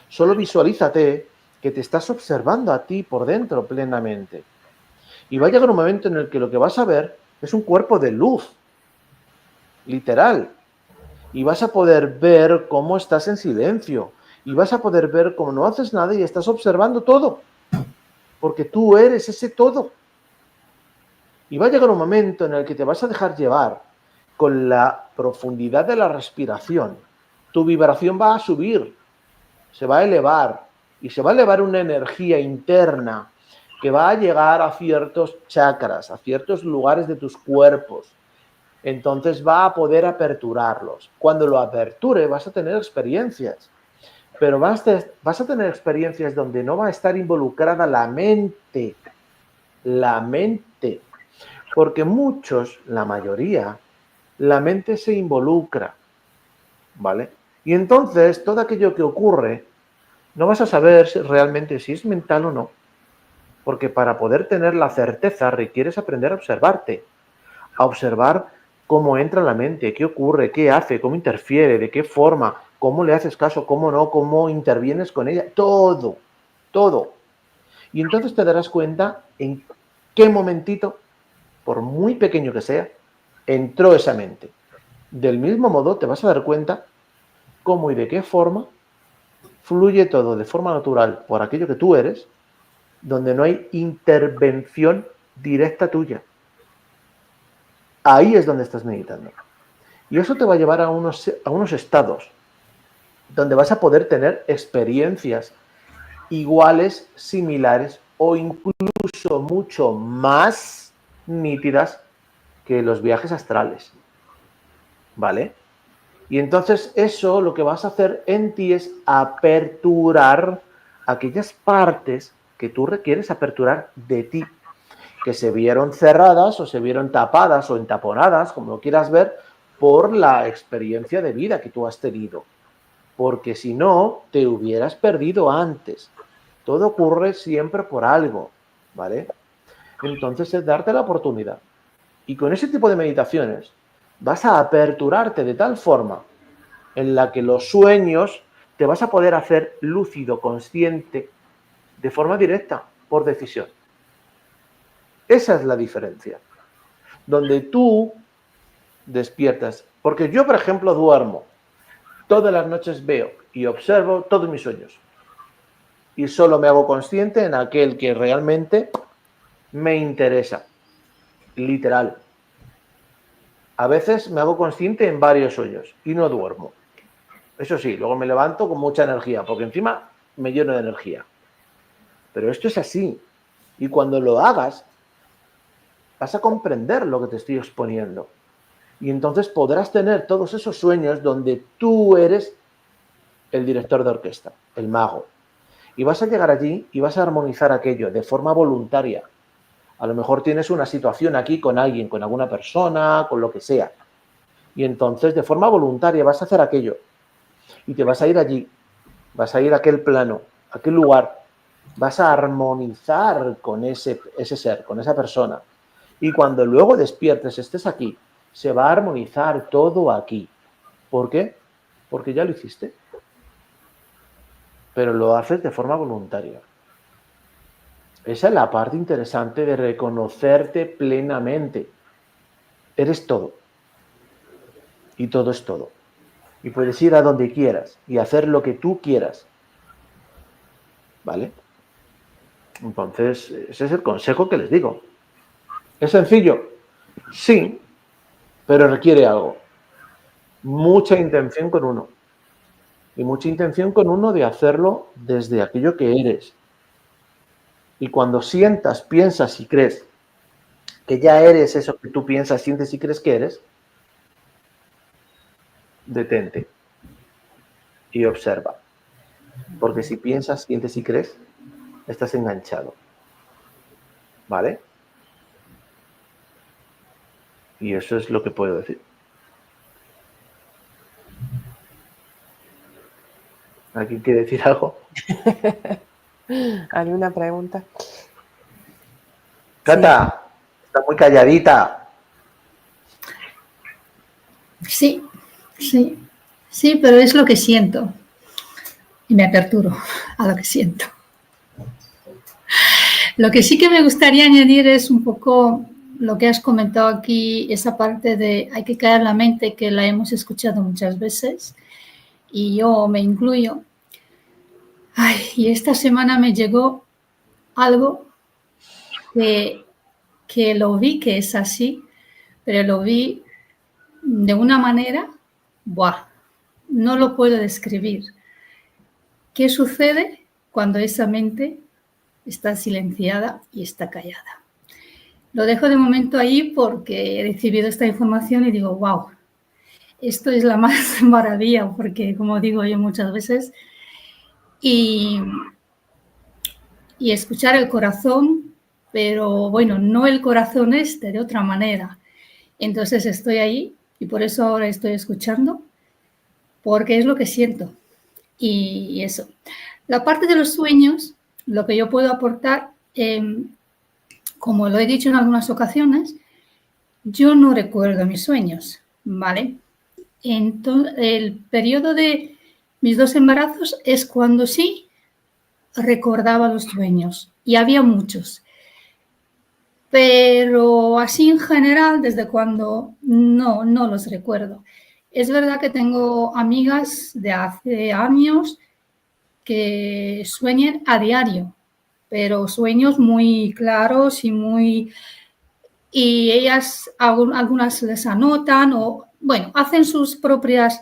Solo visualízate que te estás observando a ti por dentro plenamente. Y va a llegar un momento en el que lo que vas a ver es un cuerpo de luz, literal. Y vas a poder ver cómo estás en silencio. Y vas a poder ver cómo no haces nada y estás observando todo. Porque tú eres ese todo. Y va a llegar un momento en el que te vas a dejar llevar con la profundidad de la respiración. Tu vibración va a subir, se va a elevar y se va a elevar una energía interna que va a llegar a ciertos chakras, a ciertos lugares de tus cuerpos. Entonces va a poder aperturarlos. Cuando lo aperture vas a tener experiencias, pero vas a tener experiencias donde no va a estar involucrada la mente. La mente. Porque muchos, la mayoría, la mente se involucra, ¿vale? Y entonces todo aquello que ocurre no vas a saber realmente si es mental o no. Porque para poder tener la certeza requieres aprender a observarte, a observar cómo entra en la mente, qué ocurre, qué hace, cómo interfiere, de qué forma, cómo le haces caso, cómo no, cómo intervienes con ella, todo, todo. Y entonces te darás cuenta en qué momentito, por muy pequeño que sea, entró esa mente. Del mismo modo te vas a dar cuenta cómo y de qué forma fluye todo de forma natural por aquello que tú eres, donde no hay intervención directa tuya. Ahí es donde estás meditando. Y eso te va a llevar a unos estados donde vas a poder tener experiencias iguales, similares o incluso mucho más nítidas que los viajes astrales. ¿Vale? Y entonces eso lo que vas a hacer en ti es aperturar aquellas partes que tú requieres aperturar de ti, que se vieron cerradas o se vieron tapadas o entaponadas, como lo quieras ver, por la experiencia de vida que tú has tenido. Porque si no, te hubieras perdido antes. Todo ocurre siempre por algo, ¿vale? Entonces es darte la oportunidad. Y con ese tipo de meditaciones vas a aperturarte de tal forma en la que los sueños te vas a poder hacer lúcido, consciente, de forma directa, por decisión. Esa es la diferencia. Donde tú despiertas. Porque yo, por ejemplo, duermo. Todas las noches veo y observo todos mis sueños. Y solo me hago consciente en aquel que realmente me interesa. Literal. A veces me hago consciente en varios sueños y no duermo. Eso sí, luego me levanto con mucha energía, porque encima me lleno de energía. Pero esto es así. Y cuando lo hagas, vas a comprender lo que te estoy exponiendo. Y entonces podrás tener todos esos sueños donde tú eres el director de orquesta, el mago. Y vas a llegar allí y vas a armonizar aquello de forma voluntaria. A lo mejor tienes una situación aquí con alguien, con alguna persona, con lo que sea. Y entonces de forma voluntaria vas a hacer aquello. Y te vas a ir allí, vas a ir a aquel plano, a aquel lugar. Vas a armonizar con ese ser, con esa persona. Y cuando luego despiertes, estés aquí, se va a armonizar todo aquí. ¿Por qué? Porque ya lo hiciste. Pero lo haces de forma voluntaria. Esa es la parte interesante de reconocerte plenamente. Eres todo. Y todo es todo. Y puedes ir a donde quieras y hacer lo que tú quieras. ¿Vale? Entonces, ese es el consejo que les digo. ¿Es sencillo? Sí, pero requiere algo. Mucha intención con uno. Y mucha intención con uno de hacerlo desde aquello que eres. Y cuando sientas, piensas y crees que ya eres eso que tú piensas, sientes y crees que eres, detente y observa. Porque si piensas, sientes y crees, estás enganchado. ¿Vale? Y eso es lo que puedo decir. ¿Alguien quiere decir algo? ¿Alguna pregunta? Cata, sí. Está muy calladita. Sí, sí, sí, pero es lo que siento. Y me aperturo a lo que siento. Lo que sí que me gustaría añadir es un poco lo que has comentado aquí, esa parte de hay que caer la mente, que la hemos escuchado muchas veces, y yo me incluyo. Ay, y esta semana me llegó algo que lo vi que es así, pero lo vi de una manera, ¡buah!, no lo puedo describir. ¿Qué sucede cuando esa mente está silenciada y está callada? Lo dejo de momento ahí porque he recibido esta información y digo, wow, esto es la más maravilla, porque como digo yo muchas veces, y escuchar el corazón, pero bueno, no el corazón de otra manera. Entonces estoy ahí y por eso ahora estoy escuchando, porque es lo que siento. Y eso. La parte de los sueños, lo que yo puedo aportar, como lo he dicho en algunas ocasiones, yo no recuerdo mis sueños, ¿vale? Entonces, el periodo de mis 2 embarazos es cuando sí recordaba los sueños, y había muchos. Pero así en general, desde cuando no los recuerdo. Es verdad que tengo amigas de hace años que sueñan a diario, pero sueños muy claros y ellas, algunas les anotan o, bueno, hacen sus propias,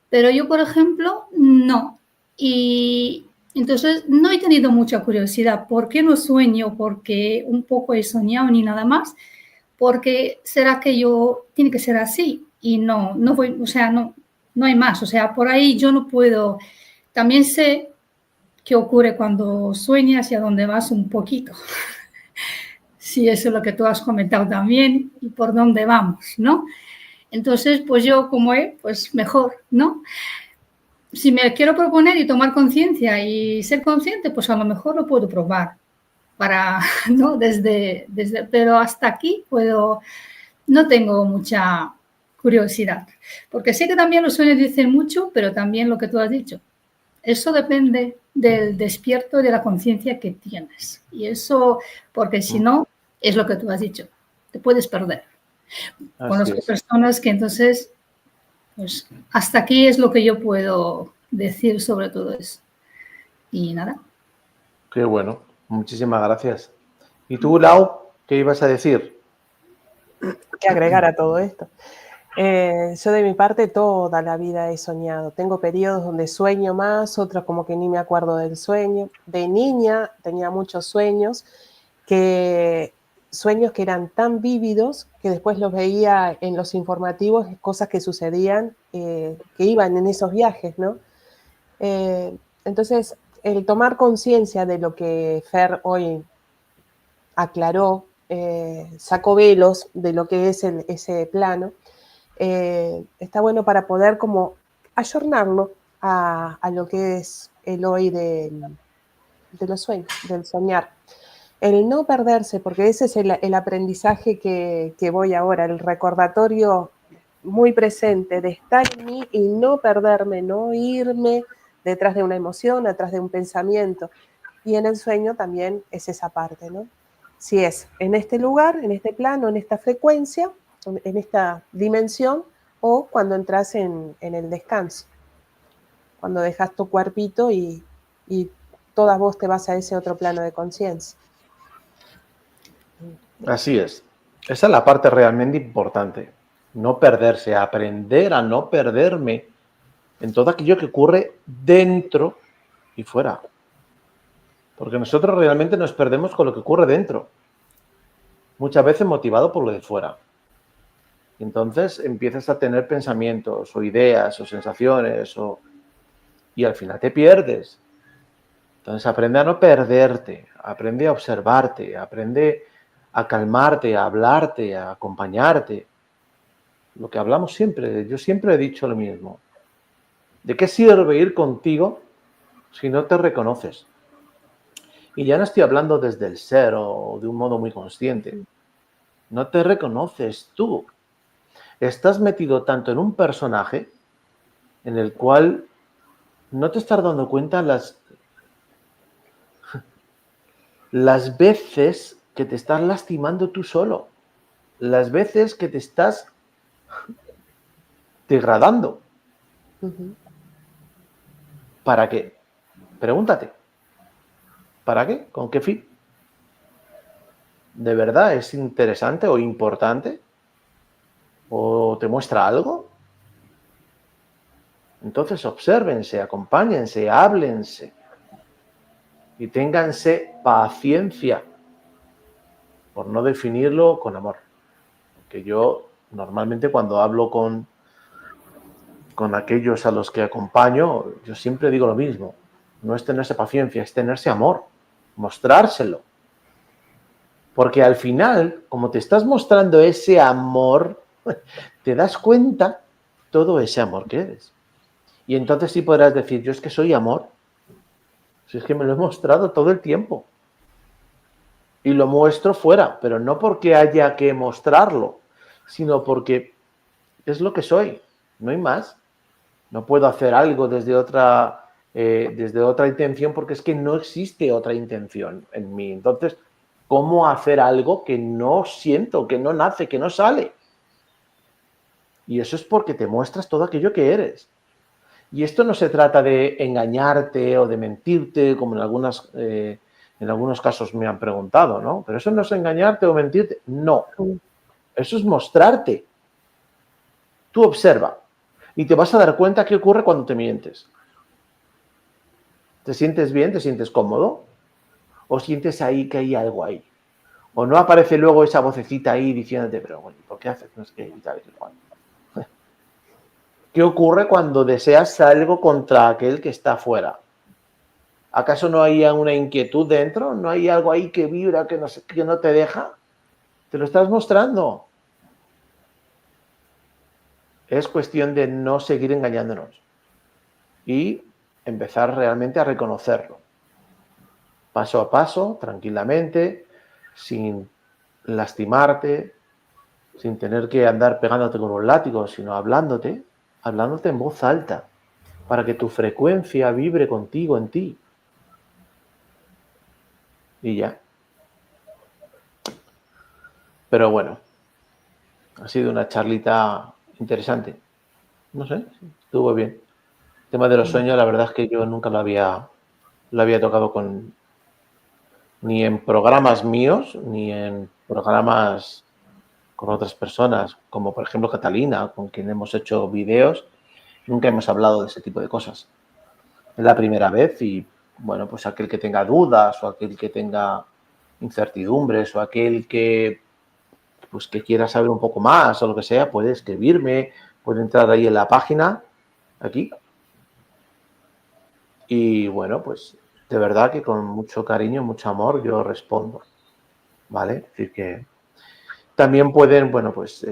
pero yo, por ejemplo, no. Y entonces no he tenido mucha curiosidad. ¿Por qué no sueño? Porque un poco he soñado ni nada más. Porque será que yo tiene que ser así y no voy, o sea, no no hay más. O sea, por ahí yo no puedo. También sé qué ocurre cuando sueñas y a dónde vas un poquito. Si eso es lo que tú has comentado también y por dónde vamos, ¿no? Entonces, pues yo como pues mejor, ¿no? Si me quiero proponer y tomar conciencia y ser consciente, pues a lo mejor lo puedo probar para, ¿no? Pero hasta aquí no tengo mucha curiosidad, porque sé que también los sueños dicen mucho, pero también lo que tú has dicho, eso depende del despierto de la conciencia que tienes. Y eso, porque si no, es lo que tú has dicho, te puedes perder. Conozco personas que entonces, pues hasta aquí es lo que yo puedo decir sobre todo eso. Y nada. Qué bueno, muchísimas gracias. ¿Y tú, Lau, qué ibas a decir? Que agregar a todo esto. Yo de mi parte toda la vida he soñado. Tengo periodos donde sueño más, otros como que ni me acuerdo del sueño. De niña tenía muchos sueños que eran tan vívidos que después los veía en los informativos, cosas que sucedían, que iban en esos viajes, ¿no? Entonces, el tomar conciencia de lo que Fer hoy aclaró, sacó velos de lo que es ese plano, está bueno para poder como ayornarlo a lo que es el hoy de los sueños, del soñar. El no perderse, porque ese es el aprendizaje que voy ahora, el recordatorio muy presente de estar en mí y no perderme, no irme detrás de una emoción, detrás de un pensamiento. Y en el sueño también es esa parte, ¿no? Si es en este lugar, en este plano, en esta frecuencia, en esta dimensión, o cuando entras en el descanso, cuando dejas tu cuerpito y toda vos te vas a ese otro plano de conciencia. Así es. Esa es la parte realmente importante. No perderse, aprender a no perderme en todo aquello que ocurre dentro y fuera. Porque nosotros realmente nos perdemos con lo que ocurre dentro. Muchas veces motivado por lo de fuera. Y entonces empiezas a tener pensamientos o ideas o sensaciones y al final te pierdes. Entonces aprende a no perderte, aprende a observarte, aprende a calmarte, a hablarte, a acompañarte. Lo que hablamos siempre, yo siempre he dicho lo mismo. ¿De qué sirve ir contigo si no te reconoces? Y ya no estoy hablando desde el ser o de un modo muy consciente. No te reconoces tú. Estás metido tanto en un personaje en el cual no te estás dando cuenta las veces que te estás lastimando tú solo, las veces que te estás degradando. ¿Para qué? Pregúntate. ¿Para qué? ¿Con qué fin? ¿De verdad es interesante o importante? ¿O te muestra algo? Entonces obsérvense, acompáñense, háblense y ténganse paciencia, por no definirlo con amor. Porque yo normalmente cuando hablo con aquellos a los que acompaño, yo siempre digo lo mismo. No es tenerse paciencia, es tenerse amor, mostrárselo. Porque al final, como te estás mostrando ese amor, te das cuenta todo ese amor que eres. Y entonces sí podrás decir, yo es que soy amor. Si es que me lo he mostrado todo el tiempo. Y lo muestro fuera, pero no porque haya que mostrarlo, sino porque es lo que soy, no hay más. No puedo hacer algo desde otra intención porque es que no existe otra intención en mí. Entonces, ¿cómo hacer algo que no siento, que no nace, que no sale? Y eso es porque te muestras todo aquello que eres. Y esto no se trata de engañarte o de mentirte, como en algunos casos me han preguntado, ¿no? Pero eso no es engañarte o mentirte. No. Eso es mostrarte. Tú observa. Y te vas a dar cuenta qué ocurre cuando te mientes. ¿Te sientes bien? ¿Te sientes cómodo? ¿O sientes ahí que hay algo ahí? ¿O no aparece luego esa vocecita ahí diciéndote, pero bueno, ¿por qué haces? No es que tal y cual. ¿qué ocurre cuando deseas algo contra aquel que está fuera? ¿Acaso no hay una inquietud dentro? ¿No hay algo ahí que vibra, que no te deja? Te lo estás mostrando. Es cuestión de no seguir engañándonos y empezar realmente a reconocerlo. Paso a paso, tranquilamente, sin lastimarte, sin tener que andar pegándote con un látigo, sino hablándote en voz alta, para que tu frecuencia vibre contigo, en ti. Y ya. Pero bueno, ha sido una charlita interesante. No sé, estuvo bien. El tema de los sueños, la verdad es que yo nunca lo había tocado ni en programas míos, ni en programas con otras personas, como por ejemplo Catalina, con quien hemos hecho vídeos. Nunca hemos hablado de ese tipo de cosas. Es la primera vez y, bueno, pues aquel que tenga dudas o aquel que tenga incertidumbres o aquel que quiera saber un poco más o lo que sea, puede escribirme, puede entrar ahí en la página, aquí. Y, bueno, pues de verdad que con mucho cariño, mucho amor, yo respondo, ¿vale? Es decir que también pueden, bueno, pues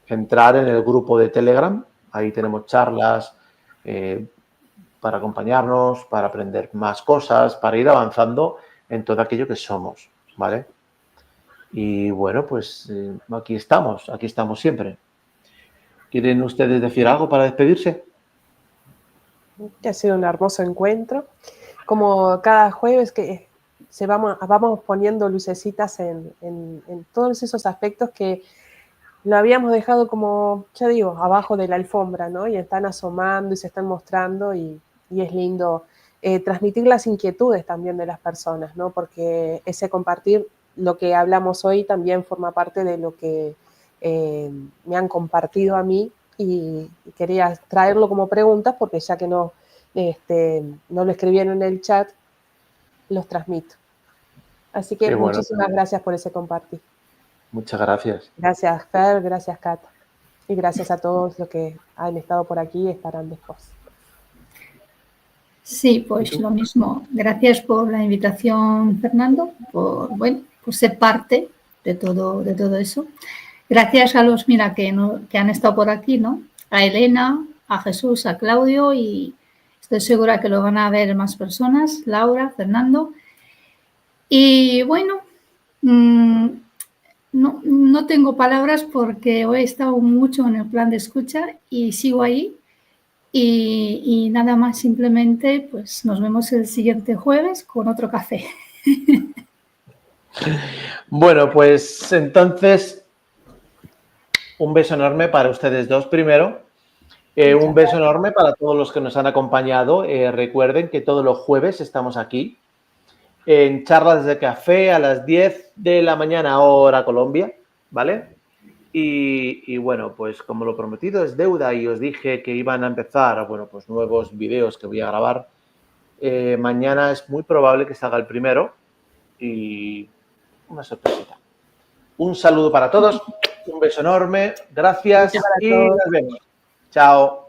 entrar en el grupo de Telegram. Ahí tenemos charlas para acompañarnos, para aprender más cosas, para ir avanzando en todo aquello que somos, ¿vale? Y bueno, pues aquí estamos siempre. ¿Quieren ustedes decir algo para despedirse? Ha sido un hermoso encuentro. Como cada jueves que vamos poniendo lucecitas en todos esos aspectos que lo habíamos dejado como, ya digo, abajo de la alfombra, ¿no? Y están asomando y se están mostrando y es lindo transmitir las inquietudes también de las personas, ¿no? Porque ese compartir lo que hablamos hoy también forma parte de lo que me han compartido a mí y quería traerlo como preguntas porque ya que no lo escribieron en el chat, los transmito. Así que bueno, muchísimas gracias por ese compartir. Muchas gracias. Gracias, Fer, gracias, Cata. Y gracias a todos los que han estado por aquí y estarán después. Sí, pues lo mismo. Gracias por la invitación, Fernando, por ser parte de todo eso. Gracias a los, que han estado por aquí, ¿no? A Elena, a Jesús, a Claudio y estoy segura que lo van a ver más personas, Laura, Fernando. Y bueno, no tengo palabras porque hoy he estado mucho en el plan de escucha y sigo ahí. Y nada más, simplemente, pues nos vemos el siguiente jueves con otro café. Bueno, pues entonces, un beso enorme para ustedes dos primero. Un beso enorme para todos los que nos han acompañado. Recuerden que todos los jueves estamos aquí en charlas de café a las 10 de la mañana, hora Colombia, ¿vale? Y bueno, pues como lo prometido es deuda y os dije que iban a empezar, bueno, pues nuevos vídeos que voy a grabar. Mañana es muy probable que salga el primero y una sorpresita. Un saludo para todos, un beso enorme, gracias y nos vemos. Chao.